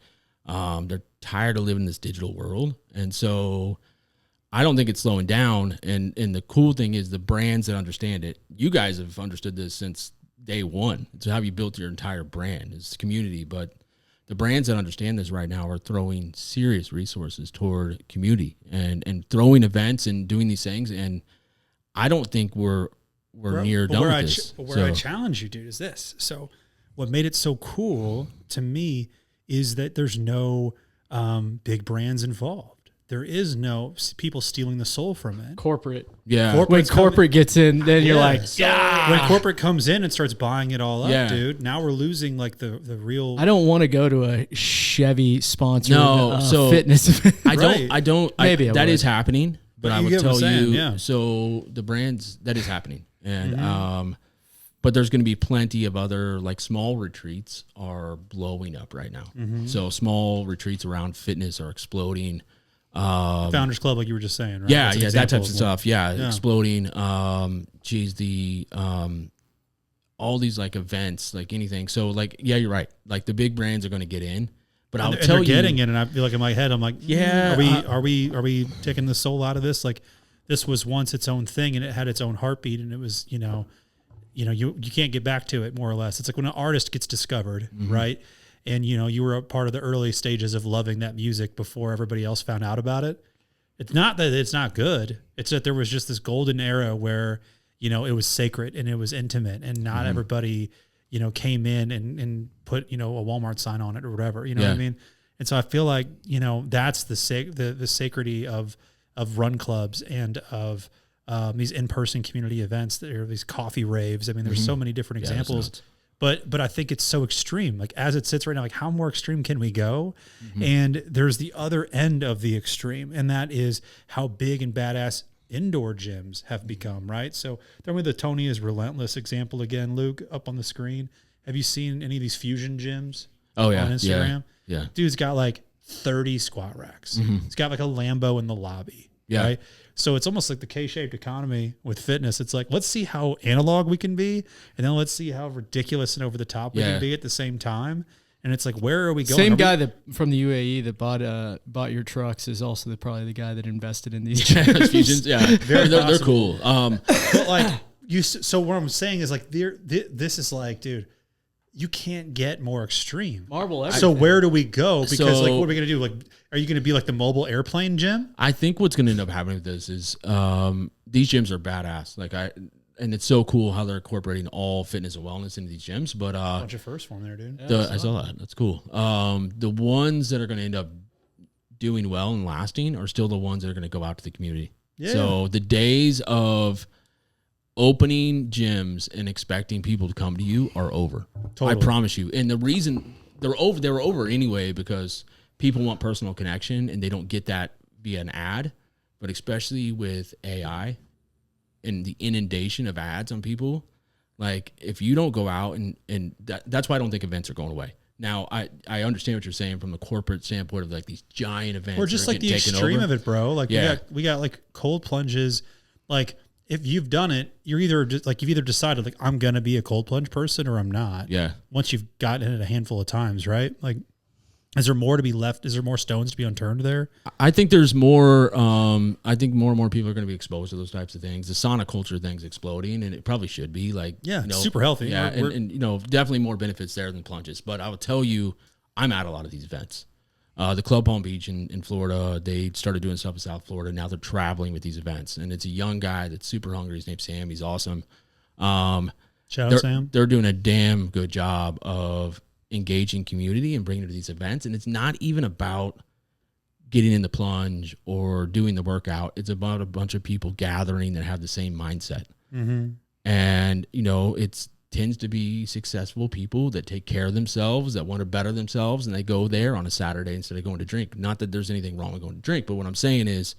They're tired of living in this digital world. And so I don't think it's slowing down. And the cool thing is the brands that understand it, you guys have understood this since day one. It's how you built your entire brand. It's community, but the brands that understand this right now are throwing serious resources toward community and throwing events and doing these things. And I don't think we're near done with this. Where I challenge you, dude, is this. So what made it so cool to me is that there's no big brands involved. There is no people stealing the soul from it. Corporate. Yeah. When corporate gets in, then you're like, yeah. When corporate comes in and starts buying it all up, dude, now we're losing like the real. I don't want to go to a Chevy sponsored fitness event. I don't. Maybe that is happening, but I would tell you. So the brands, that is happening. And, but there's going to be plenty of other like small retreats are blowing up right now. So small retreats around fitness are exploding. Founders Club, like you were just saying, right? Yeah, that type of stuff. Yeah, exploding. All these like events, like anything. So like, yeah, you're right. Like the big brands are going to get in, but I'll tell you, getting in, and I feel like in my head, I'm like, are we taking the soul out of this? Like, this was once its own thing, and it had its own heartbeat, and it was, you can't get back to it, more or less. It's like when an artist gets discovered, right? And, you were a part of the early stages of loving that music before everybody else found out about it. It's not that it's not good. It's that there was just this golden era where, it was sacred and it was intimate and not everybody, came in and put, a Walmart sign on it or whatever, what I mean? And so I feel like, that's the sacredity of run clubs and of these in-person community events that are these coffee raves. I mean, there's so many different examples. But I think it's so extreme. Like as it sits right now, like how more extreme can we go? And there's the other end of the extreme, and that is how big and badass indoor gyms have become, right? So throw me the Tony is Relentless example again, Luke, up on the screen. Have you seen any of these fusion gyms on Instagram? Yeah. Dude's got like 30 squat racks. He's got like a Lambo in the lobby, right? So it's almost like the K-shaped economy with fitness. It's like, let's see how analog we can be, and then let's see how ridiculous and over the top we can be at the same time. And it's like, where are we going? Same guy that from the UAE that bought your trucks is also probably the guy that invested in these fusions. Yeah, they're cool. But like so what I'm saying is like, this is like, dude, you can't get more extreme. Marble everything. So where do we go? Because like, what are we going to do? Like, are you going to be like the mobile airplane gym? I think what's going to end up happening with this is these gyms are badass. And it's so cool how they're incorporating all fitness and wellness into these gyms. But a bunch of first form there, dude. I saw that. That's cool. The ones that are going to end up doing well and lasting are still the ones that are going to go out to the community. Yeah. So the days of opening gyms and expecting people to come to you are over. Totally. I promise you. And the reason they were over anyway, because people want personal connection and they don't get that via an ad. But especially with AI and the inundation of ads on people, like if you don't go out and that's why I don't think events are going away. Now, I understand what you're saying from the corporate standpoint of like these giant events. Or just like the extreme of it, bro. Like we got like cold plunges, like if you've done it, you're either just like, you've either decided like, I'm going to be a cold plunge person or I'm not. Yeah. Once you've gotten it a handful of times, right? Like, is there more to be left? Is there more stones to be unturned there? I think there's more. I think more and more people are going to be exposed to those types of things. The sauna culture thing's exploding, and it probably should be. Like, yeah, super healthy. Yeah, and definitely more benefits there than plunges. But I will tell you, I'm at a lot of these events. The Club Palm Beach in Florida, they started doing stuff in South Florida. Now they're traveling with these events, and it's a young guy that's super hungry. His name's Sam. He's awesome. Shout out Sam. They're doing a damn good job of engaging community and bringing it to these events. And it's not even about getting in the plunge or doing the workout. It's about a bunch of people gathering that have the same mindset. Mm-hmm. And, it tends to be successful people that take care of themselves, that want to better themselves, and they go there on a Saturday instead of going to drink. Not that there's anything wrong with going to drink, but what I'm saying is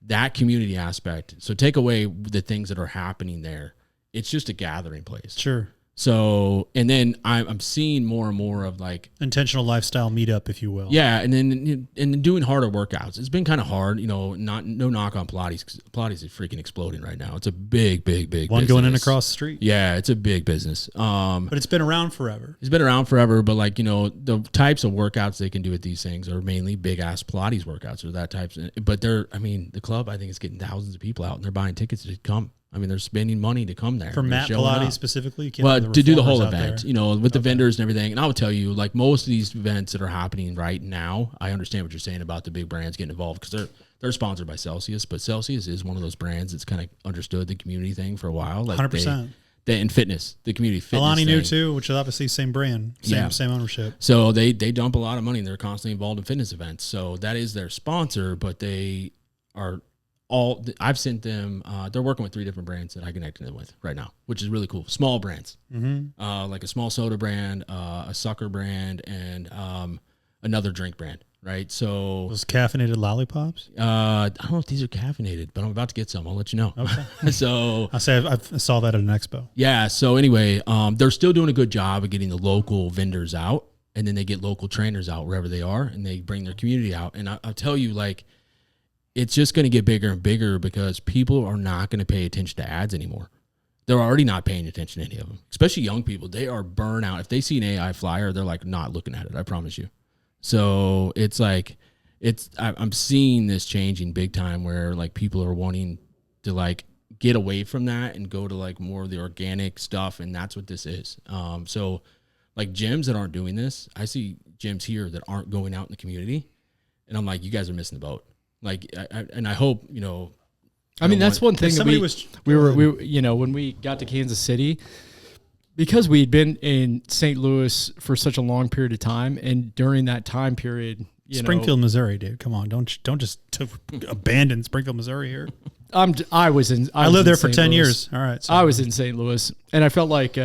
that community aspect. So take away the things that are happening there. It's just a gathering place. Sure. So, and then I'm seeing more and more of like intentional lifestyle meetup, if you will. Yeah. And then doing harder workouts. It's been kind of hard, no knock on Pilates. 'Cause Pilates is freaking exploding right now. It's a big one business. Going in across the street. Yeah. It's a big business. But it's been around forever. It's been around forever, but like, the types of workouts they can do at these things are mainly big ass Pilates workouts or that types. But the club, I think, is getting thousands of people out and they're buying tickets to come. I mean, they're spending money to come there. For Matt Pilates specifically? Well, to do the whole event, with the vendors and everything. And I will tell you, like most of these events that are happening right now, I understand what you're saying about the big brands getting involved because they're sponsored by Celsius, but Celsius is one of those brands that's kind of understood the community thing for a while. Like 100%. They in fitness, the community fitness Alani thing. knew too, which is obviously same brand, same ownership. So they dump a lot of money and they're constantly involved in fitness events. So that is their sponsor, but they are I've sent them, they're working with 3 different brands that I connected them with right now, which is really cool. Small brands, like a small soda brand, a sucker brand, and another drink brand, right? So those caffeinated lollipops? I don't know if these are caffeinated, but I'm about to get some. I'll let you know. Okay. So I saw that at an expo. Yeah. So anyway, they're still doing a good job of getting the local vendors out, and then they get local trainers out wherever they are, and they bring their community out. And I'll tell you, like, it's just going to get bigger and bigger because people are not going to pay attention to ads anymore. They're already not paying attention to any of them, especially young people. They are burnt out. If they see an AI flyer, they're like not looking at it. I promise you. So it's like, I'm seeing this changing big time where like people are wanting to like get away from that and go to like more of the organic stuff. And that's what this is. So like gyms that aren't doing this, I see gyms here that aren't going out in the community. And I'm like, you guys are missing the boat. Like, I hope, I mean, that's one thing that we were, when we got to Kansas City, because we'd been in St. Louis for such a long period of time. And during that time period, Springfield, Missouri, dude, come on. Don't just abandon Springfield, Missouri here. I lived there for 10 years. All right. I was in St. Louis and I felt like,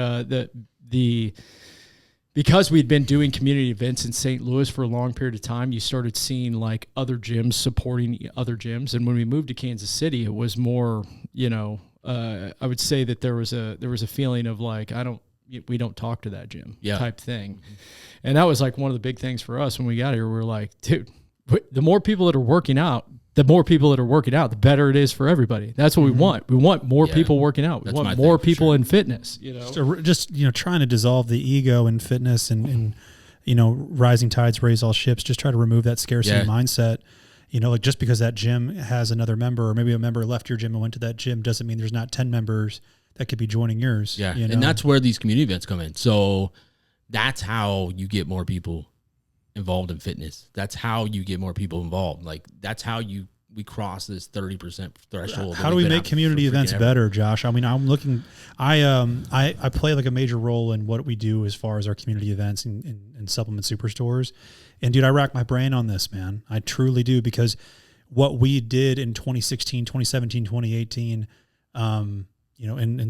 because we'd been doing community events in St. Louis for a long period of time, you started seeing like other gyms supporting other gyms. And when we moved to Kansas City, it was more, I would say that there was a feeling of like, we don't talk to that gym type thing. Mm-hmm. And that was like one of the big things for us when we got here. We were like, dude, the more people that are working out, the better it is for everybody. That's what we want. We want more people working out. We want more people in fitness, Just, trying to dissolve the ego in fitness and rising tides raise all ships. Just try to remove that scarcity mindset. Like just because that gym has another member or maybe a member left your gym and went to that gym doesn't mean there's not 10 members that could be joining yours. Yeah. And that's where these community events come in. So that's how you get more people involved in fitness. That's how you get more people involved. Like that's how we cross this 30% threshold. How do we make community events better, Josh? I mean, I'm looking, I play like a major role in what we do as far as our community events and supplement superstores. And dude, I rack my brain on this, man. I truly do, because what we did in 2016, 2017, 2018, and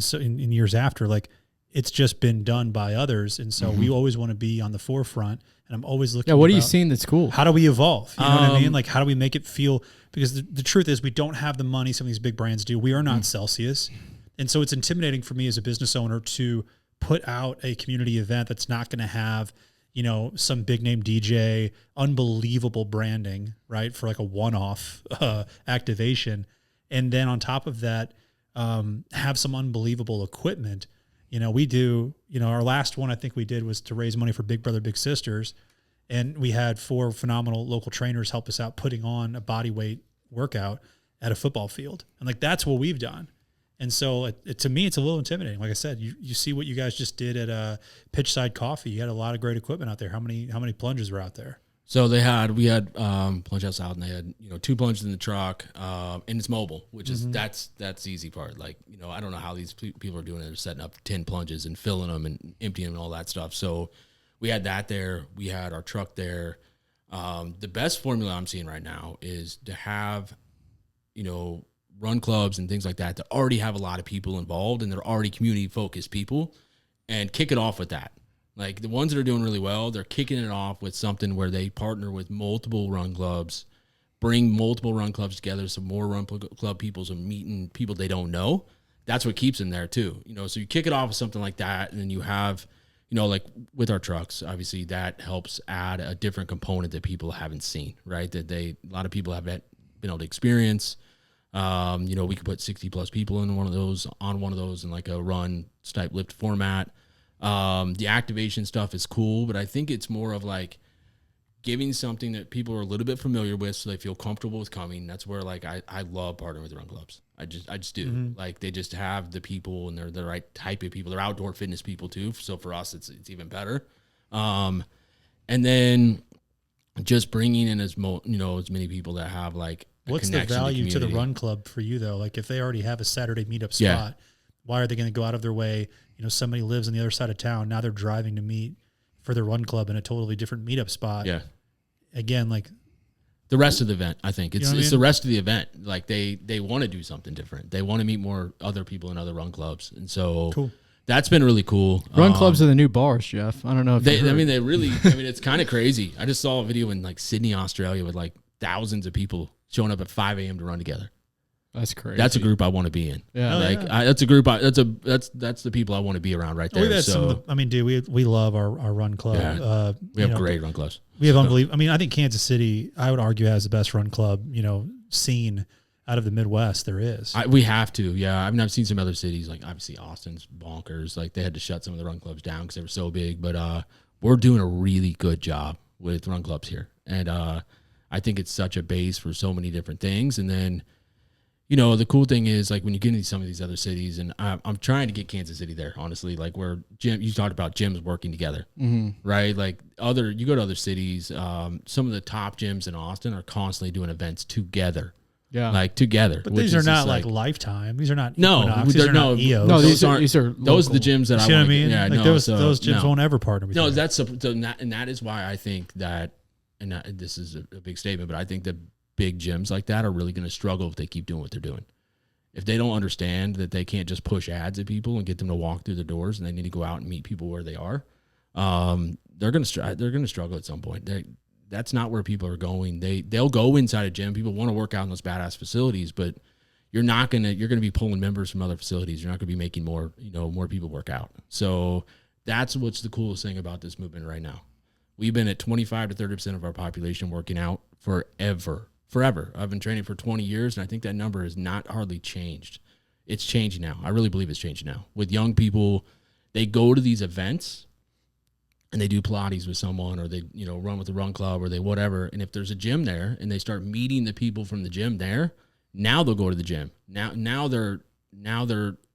so in years after, like it's just been done by others. And so we always want to be on the forefront. And I'm always looking. Yeah, what are you seeing that's cool? How do we evolve? You know what I mean? Like, how do we make it feel? Because the truth is, we don't have the money some of these big brands do. We are not Celsius. And so it's intimidating for me as a business owner to put out a community event that's not going to have, some big name DJ, unbelievable branding, right? For like a one-off activation. And then on top of that, have some unbelievable equipment. We do, our last one I think we did was to raise money for Big Brother, Big Sisters. And we had 4 phenomenal local trainers help us out putting on a body weight workout at a football field. And like, that's what we've done. And so to me, it's a little intimidating. Like I said, you see what you guys just did at Pitchside Coffee. You had a lot of great equipment out there. How many plunges were out there? So we had plunge outs out, and they had 2 plunges in the truck, and it's mobile, which is that's the easy part. Like I don't know how these people are doing it. They're setting up 10 plunges and filling them and emptying them and all that stuff. So we had that there. We had our truck there. The best formula I'm seeing right now is to have run clubs and things like that already have a lot of people involved, and they're already community focused people, and kick it off with that. Like the ones that are doing really well, they're kicking it off with something where they partner with multiple run clubs, bring multiple run clubs together, some more run club people, some meeting people they don't know. That's what keeps them there too. So you kick it off with something like that, and then you have, like with our trucks, obviously that helps add a different component that people haven't seen, right? That a lot of people haven't been able to experience. We could put 60 plus people in one of those in like a run type lift format. The activation stuff is cool, but I think it's more of like giving something that people are a little bit familiar with so they feel comfortable with coming. That's where like I love partnering with run clubs. I just do. Mm-hmm. Like they just have the people, and they're the right type of people. They're outdoor fitness people too. So for us, it's even better. And then just bringing in as many people that have like what's the value to the run club for you though? Like if they already have a Saturday meetup spot, why are they going to go out of their way? Somebody lives on the other side of town. Now they're driving to meet for their run club in a totally different meetup spot. Yeah. Again, like the rest of the event, I think it's the rest of the event. Like they want to do something different. They want to meet more other people in other run clubs. And so cool. That's been really cool. Run clubs are the new bars, Jeff. I don't know if they really, it's kind of crazy. I just saw a video in like Sydney, Australia with like thousands of people showing up at 5 a.m. to run together. That's crazy. That's a group I want to be in. Yeah, that's a group. That's the people I want to be around right there. We've had some of the, we love our run club. Yeah. We have great run clubs. We have unbelievable. I think Kansas City, I would argue, has the best run club scene out of the Midwest there is. We have to. Yeah, I've seen some other cities, like obviously Austin's bonkers. Like they had to shut some of the run clubs down because they were so big. But we're doing a really good job with run clubs here, and I think it's such a base for so many different things. And then the cool thing is, like, when you get into some of these other cities, and I'm trying to get Kansas City there, honestly, like where you talked about gyms working together, right? Like you go to other cities, some of the top gyms in Austin are constantly doing events together. Yeah, like together. But these are not like Lifetime. These are not Equinox. These are not EOS. No, these are those are the gyms that I want. Yeah, like those gyms won't ever partner with. No, and that is why I think that, and this is a big statement, but I think that big gyms like that are really going to struggle if they keep doing what they're doing. If they don't understand that they can't just push ads at people and get them to walk through the doors, and they need to go out and meet people where they are, they're going to struggle at some point. That's not where people are going. They'll go inside a gym. People want to work out in those badass facilities, but you're going to be pulling members from other facilities. You're not going to be making more people work out. So that's what's the coolest thing about this movement right now. We've been at 25 to 30% of our population working out forever. I've been training for 20 years, and I think that number has not hardly changed. It's changing now. I really believe it's changing now. With young people, they go to these events, and they do Pilates with someone, or they run with the run club, or they whatever. And if there's a gym there, and they start meeting the people from the gym there, now they'll go to the gym. Now they're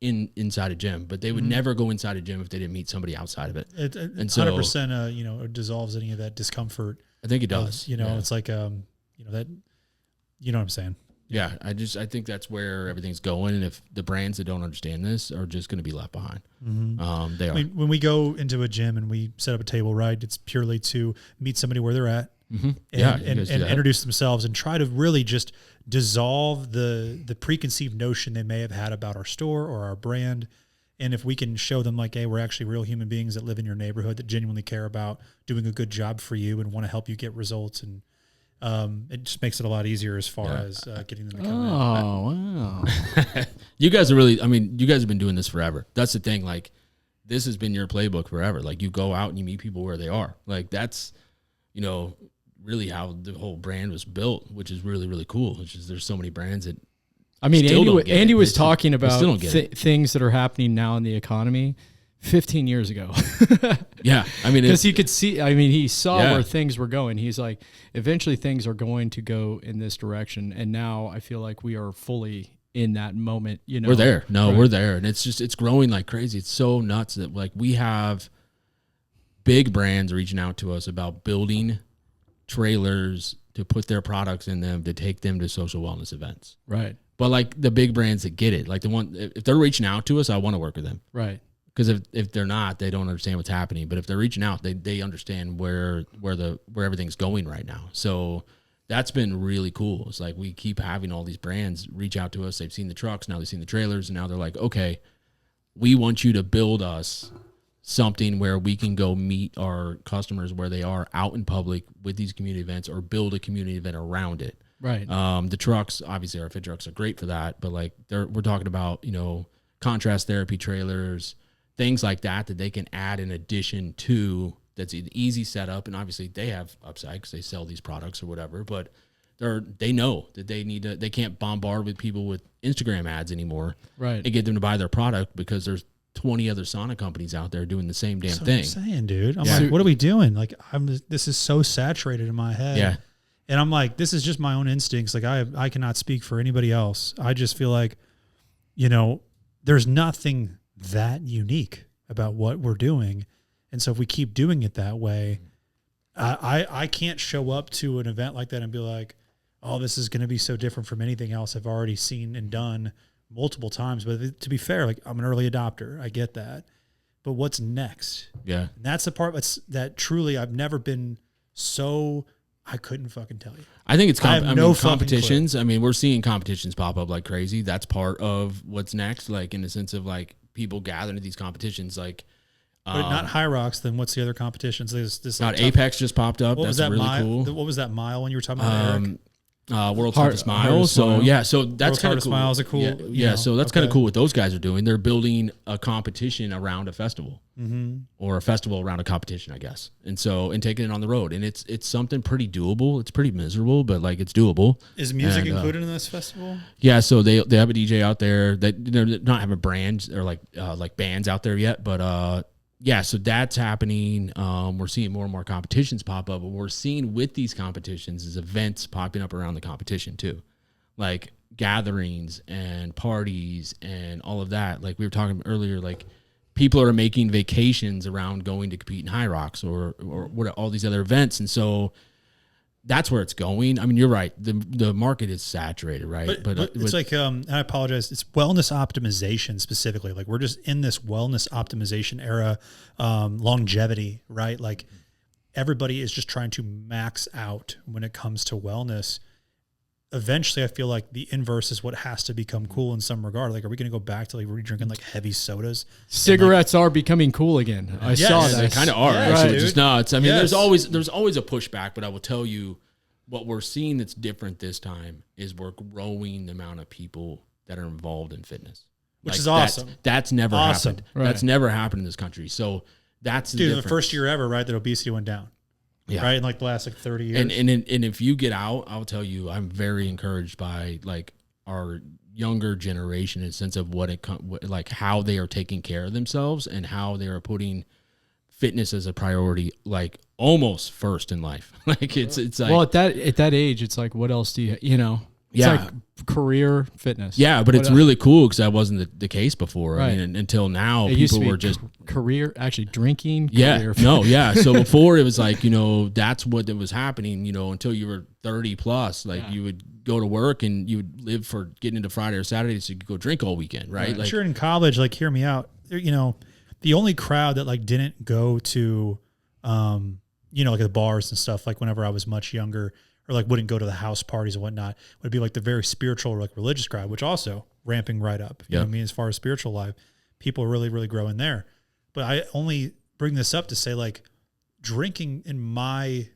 inside a gym, but they would never go inside a gym if they didn't meet somebody outside of it. It 100% dissolves any of that discomfort. I think it does. It's like that. You know what I'm saying? Yeah, I think that's where everything's going, and if the brands that don't understand this are just going to be left behind. Mm-hmm. They are. When we go into a gym and we set up a table, right, it's purely to meet somebody where they're at, and introduce themselves, and try to really just dissolve the preconceived notion they may have had about our store or our brand. And if we can show them, like, hey, we're actually real human beings that live in your neighborhood, that genuinely care about doing a good job for you and want to help you get results, and it just makes it a lot easier as far as getting them to come in. Oh, wow. You guys are really, you guys have been doing this forever. That's the thing. Like, this has been your playbook forever. Like, you go out and you meet people where they are. Like, that's, really how the whole brand was built, which is really, really cool. Which is, there's so many brands that I mean, Andy was They talking about still don't get things that are happening now in the economy 15 years ago. Yeah. I mean, because he could see, I mean, he saw Yeah. where things were going. He's like, eventually things are going to go in this direction. And now I feel like we are fully in that moment, you know. we're there. No, Right. we're there. And it's growing like crazy. It's so nuts that like we have big brands reaching out to us about building trailers to put their products in them to take them to social wellness events. Right. But like the big brands that get it, like the one, if they're reaching out to us, I want to work with them. Right. Because if they're not, they don't understand what's happening. But if they're reaching out, they understand where everything's going right now. So that's been really cool. It's like we keep having all these brands reach out to us. They've seen the trucks, now they've seen the trailers, and now they're like, okay, we want you to build us something where we can go meet our customers where they are out in public with these community events, or build a community event around it. Right. The trucks, obviously our fit trucks are great for that, but like we're talking about, contrast therapy trailers, things like that they can add in addition to, that's an easy setup. And obviously they have upside because they sell these products or whatever, but they know that they can't bombard with people with Instagram ads anymore, Right. to get them to buy their product, because there's 20 other sauna companies out there doing the same damn That's what thing. I'm saying, dude. I'm Yeah. like, what are we doing? Like, this is so saturated in my head. Yeah. And I'm like, this is just my own instincts. Like I cannot speak for anybody else. I just feel like, there's nothing that unique about what we're doing. And so if we keep doing it that way, I can't show up to an event like that and be like, oh, this is going to be so different from anything else I've already seen and done multiple times. But to be fair, like I'm an early adopter. I get that. But what's next? Yeah. And that's the part that truly I've never been so, I couldn't fucking tell you. I think it's competitions. I mean, we're seeing competitions pop up like crazy. That's part of what's next, like in the sense of like people gathering to these competitions, like. But not High Rocks, then what's the other competitions? There's this. Not Apex just popped up. What was That's that really mile? cool. What was that mile when you were talking about Eric? World's Hardest Mile. So yeah, so that's kind of cool. Mile is a cool. Yeah, so that's kind of cool what those guys are doing. They're building a competition around a festival, or a festival around a competition, I guess. And taking it on the road, and it's something pretty doable. It's pretty miserable, but like it's doable. Is music included in this festival? Yeah, so they have a DJ out there. They're not having brands or like bands out there yet, but yeah, so that's happening. We're seeing more and more competitions pop up, but what we're seeing with these competitions is events popping up around the competition too, like gatherings and parties and all of that. Like we were talking earlier, like people are making vacations around going to compete in High Rocks or what all these other events, and so that's where it's going. I mean, you're right. The market is saturated, right? But it's like, and I apologize. It's wellness optimization specifically. Like we're just in this wellness optimization era, longevity, right? Like everybody is just trying to max out when it comes to wellness. Eventually, I feel like the inverse is what has to become cool in some regard. Like, are we going to go back to like we're drinking like heavy sodas? Cigarettes are becoming cool again. I saw that. They kind of are. Yes, Actually, dude. just nuts. I mean, Yes. there's always a pushback, but I will tell you what we're seeing that's different this time is we're growing the amount of people that are involved in fitness, Which is awesome. That's never Awesome. happened. Right. That's never happened in this country. So that's Dude, the difference. first year ever, right? That obesity went down. Yeah. Right. In like the last like 30 years. And if you get out, I'll tell you, I'm very encouraged by like our younger generation in the sense of like how they are taking care of themselves and how they are putting fitness as a priority, like almost first in life. Like it's like, Well, at that age, it's like, what else do you know? It's Yeah. like career fitness. yeah, but What it's else? really cool because that wasn't the case before. I Right. mean, until now, It used to people be were just career, actually drinking. yeah, Career no, yeah. So before it was like, that's what was happening, until you were 30 plus, like you would go to work and you would live for getting into Friday or Saturday so you could go drink all weekend, right? Like, you're in college, like, hear me out. The only crowd that like didn't go to, like the bars and stuff, like whenever I was much younger, or like wouldn't go to the house parties and whatnot, would be like the very spiritual or like religious crowd, which also ramping right up. You know what I mean? As far as spiritual life, people are really, really growing there. But I only bring this up to say like drinking in my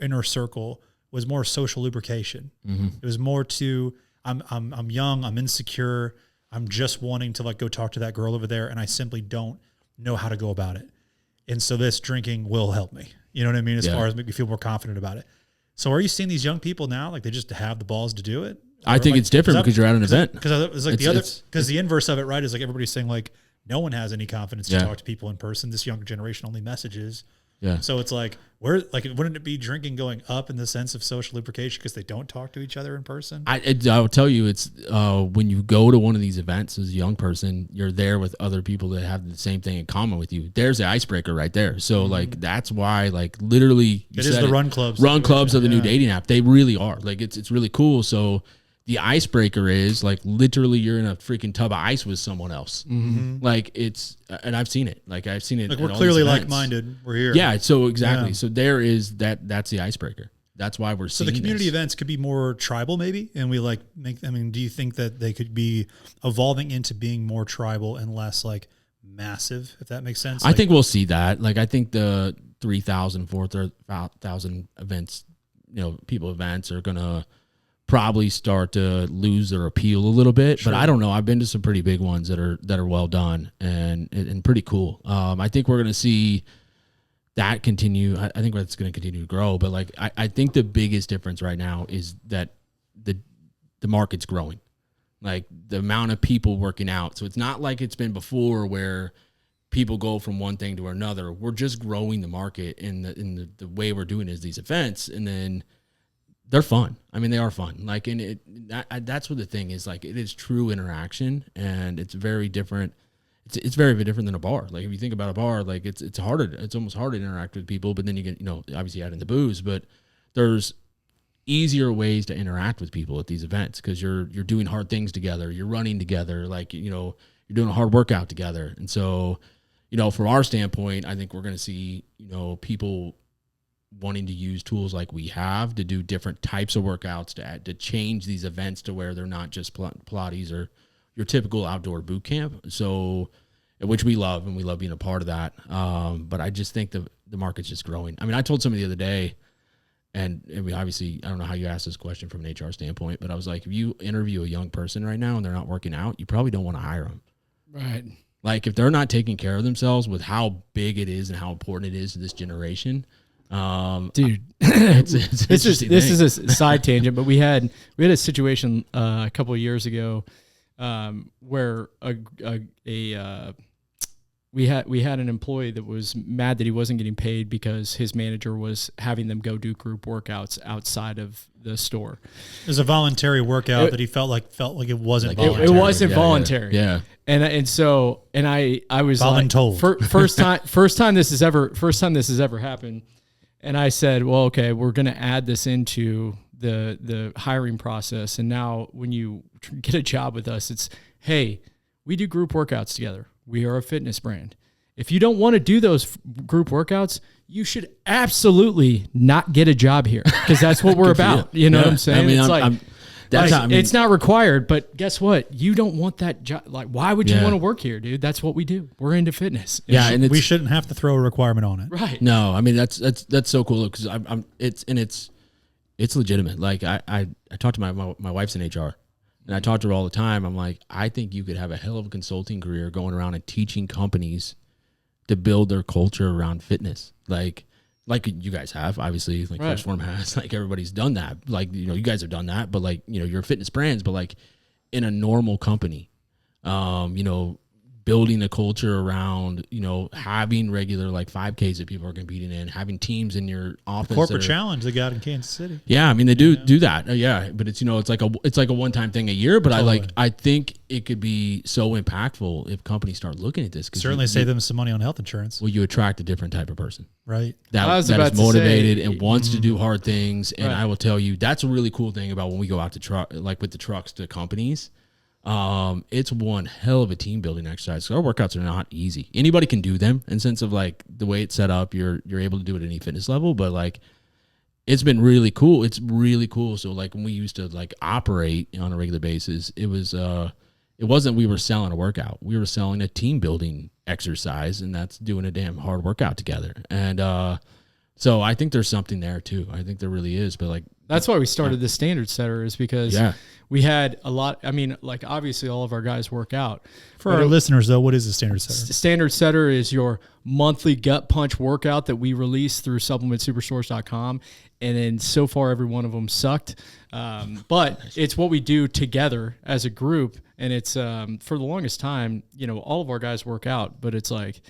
inner circle was more social lubrication. It was more to, I'm young, I'm insecure, I'm just wanting to like go talk to that girl over there, and I simply don't know how to go about it. And so this drinking will help me. You know what I mean? As far as make me feel more confident about it. So are you seeing these young people now, like they just have the balls to do it? I think it's different because you're at an event. Because it's like because the inverse of it, right, is like everybody's saying like no one has any confidence to talk to people in person. this younger generation only messages. Yeah. So it's like, wouldn't it be drinking going up in the sense of social lubrication because they don't talk to each other in person? I will tell you, it's when you go to one of these events as a young person, you're there with other people that have the same thing in common with you. There's the icebreaker right there. So like that's why like literally it is the run clubs. Run clubs of the new dating app. They really are. Like it's really cool. So the icebreaker is like literally you're in a freaking tub of ice with someone else. Mm-hmm. Like it's, and I've seen it. Like I've seen it. Like we're clearly like-minded. We're here. Yeah. So exactly. Yeah. So there is that's the icebreaker. That's why we're seeing. So the community events could be more tribal, maybe, and we like make. I mean, do you think that they could be evolving into being more tribal and less like massive? If that makes sense. I think we'll see that. Like I think the 3,000, 4,000 events, people events are gonna probably start to lose their appeal a little bit, but I don't know. I've been to some pretty big ones that are well done and pretty cool. I think we're going to see that continue. I think it's going to continue to grow, but like, I think the biggest difference right now is that the market's growing, like the amount of people working out. So it's not like it's been before where people go from one thing to another. We're just growing the market in the way we're doing is these events. And then they're fun. I mean, they are fun. Like, and that's what the thing is. Like, it is true interaction, and it's very different. It's very, very different than a bar. Like, if you think about a bar, like it's harder. It's almost harder to interact with people. But then you get, obviously add in the booze. But there's easier ways to interact with people at these events because you're doing hard things together. You're running together. Like, you're doing a hard workout together. And so, from our standpoint, I think we're going to see, people wanting to use tools like we have to do different types of workouts to change these events to where they're not just Pilates or your typical outdoor boot camp. So, which we love, and we love being a part of that. But I just think the market's just growing. I mean, I told somebody the other day, and we obviously, I don't know how you asked this question from an HR standpoint, but I was like, if you interview a young person right now and they're not working out, you probably don't want to hire them. Right. Like if they're not taking care of themselves with how big it is and how important it is to this generation, dude, this is a side tangent, but we had a situation a couple of years ago where we had an employee that was mad that he wasn't getting paid because his manager was having them go do group workouts outside of the store. It was a voluntary workout that he felt like it wasn't voluntary. It wasn't voluntary. Yeah. And I was voluntold. Like, first time this has ever happened. And I said, well, okay, we're going to add this into the hiring process. And now when you get a job with us, it's, hey, we do group workouts together. We are a fitness brand. If you don't want to do those group workouts, you should absolutely not get a job here because that's what we're about. You know what I'm saying? I mean, it's not required, but guess what? You don't want that job. Like, why would you want to work here, dude? That's what we do. We're into fitness. And we shouldn't have to throw a requirement on it. Right. No, I mean, that's so cool because it's legitimate. Like I talked to my wife's in HR. And I talk to her all the time. I'm like, I think you could have a hell of a consulting career going around and teaching companies to build their culture around fitness. Like you guys have, obviously, like First Form has, like everybody's done that. Like, you guys have done that, but like, you're fitness brands, but like in a normal company, building a culture around, having regular like 5Ks that people are competing in, having teams in your office. The corporate challenge they got in Kansas City. Yeah, I mean they do that. Yeah, but it's it's like a one-time thing a year. But totally. I think it could be so impactful if companies start looking at this. Certainly save them some money on health insurance. Well, you attract a different type of person, right? That is motivated and wants to do hard things. And I will tell you, that's a really cool thing about when we go out to truck, like with the trucks to companies. It's one hell of a team building exercise. So our workouts are not easy. Anybody can do them in sense of like the way it's set up, you're able to do it at any fitness level, but like it's been really cool. It's really cool. So like when we used to like operate on a regular basis, it wasn't we were selling a workout. We were selling a team building exercise, and that's doing a damn hard workout together. And So I think there's something there too. I think there really is. But like that's why we started the standard setter, is because we had a lot. I mean, like obviously all of our guys work out. For our listeners though, what is the standard setter? Standard setter is your monthly gut punch workout that we release through supplementsupersource.com. And then so far, every one of them sucked. But it's what we do together as a group. And it's for the longest time, you know, all of our guys work out, but it's like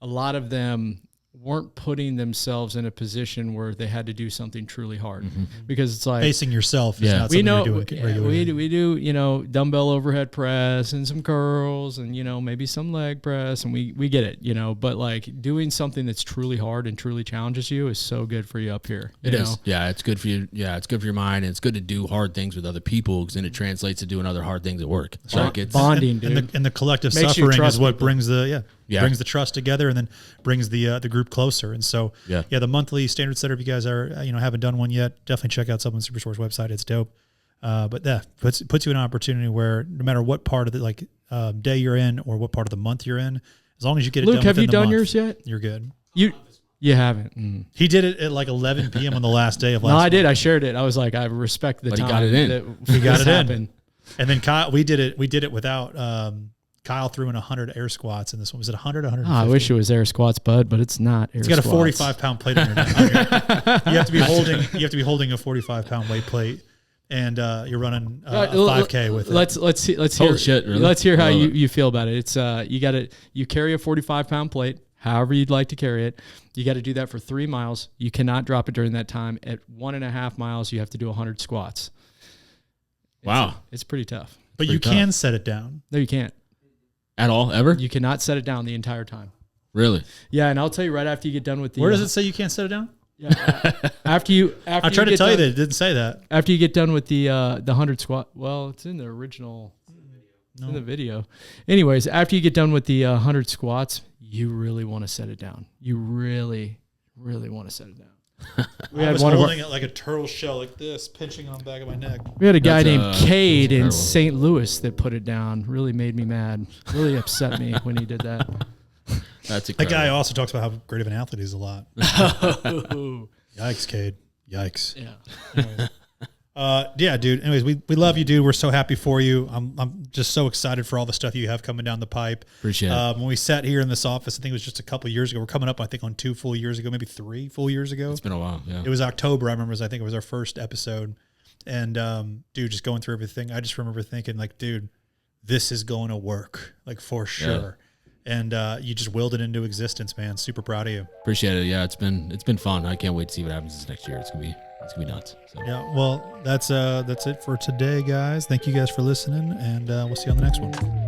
a lot of them weren't putting themselves in a position where they had to do something truly hard, because it's like facing yourself is not something you're doing regularly. We do, you know, dumbbell overhead press and some curls and, you know, maybe some leg press, and we get it, you know, but like doing something that's truly hard and truly challenges you is so good for you up here. It is. Yeah. It's good for you. Yeah. It's good for your mind, and it's good to do hard things with other people, because then it translates to doing other hard things at work. So like it's bonding, dude. And the collective suffering is what brings brings the trust together, and then brings the group closer. And so, the monthly standard setter, if you guys are, haven't done one yet, definitely check out Supplement Supersource website. It's dope. But puts you in an opportunity where no matter what part of the day you're in or what part of the month you're in, as long as you get it Luke, done have you done month, yours yet? You're good. You haven't. He did it at like 11 p.m. on the last day of last. No, I did. I shared it. I was like, I respect the time. He got it in. He got it in. And then Kyle, we did it without. Kyle threw in 100 air squats in this one. Was it 100, 150? I wish it was air squats, bud, but it's not air squats. It's got a 45-pound plate on your neck. You have to be holding a 45-pound weight plate, and you're running a 5K with it. Let's hear. Really? Let's hear how you feel about it. It's you carry a 45-pound plate, however you'd like to carry it. You got to do that for 3 miles. You cannot drop it during that time. At 1.5 miles, you have to do 100 squats. Wow, it's pretty tough. But you can set it down. No, you can't. At all, ever? You cannot set it down the entire time. Really? Yeah, and I'll tell you right after you get done with the. Where does it say you can't set it down? Yeah, after you. I tried to tell you that it didn't say that. After you get done with the 100 squat, well, it's in the original. It's in the video. Anyways, after you get done with the 100 squats, you really want to set it down. You really, really want to set it down. I was holding it like a turtle shell, like this, pinching on the back of my neck. We had a guy named Cade in St. Louis that put it down. Really made me mad. Really upset me when he did that. That's incredible. That guy also talks about how great of an athlete he is a lot. Yikes, Cade. Yikes. Yeah. Anyways. Dude. Anyways, we love you, dude. We're so happy for you. I'm just so excited for all the stuff you have coming down the pipe. Appreciate it. When we sat here in this office, I think it was just a couple years ago. We're coming up, I think, on 2 full years ago, maybe 3 full years ago. It's been a while. Yeah. It was October. I remember. I think it was our first episode. And dude, just going through everything, I just remember thinking, like, dude, this is going to work, like for sure. Yeah. And you just willed it into existence, man. Super proud of you. Appreciate it. Yeah, it's been fun. I can't wait to see what happens this next year. It's gonna be nuts. So. Yeah, well, that's it for today, guys. Thank you guys for listening, and we'll see you on the next one.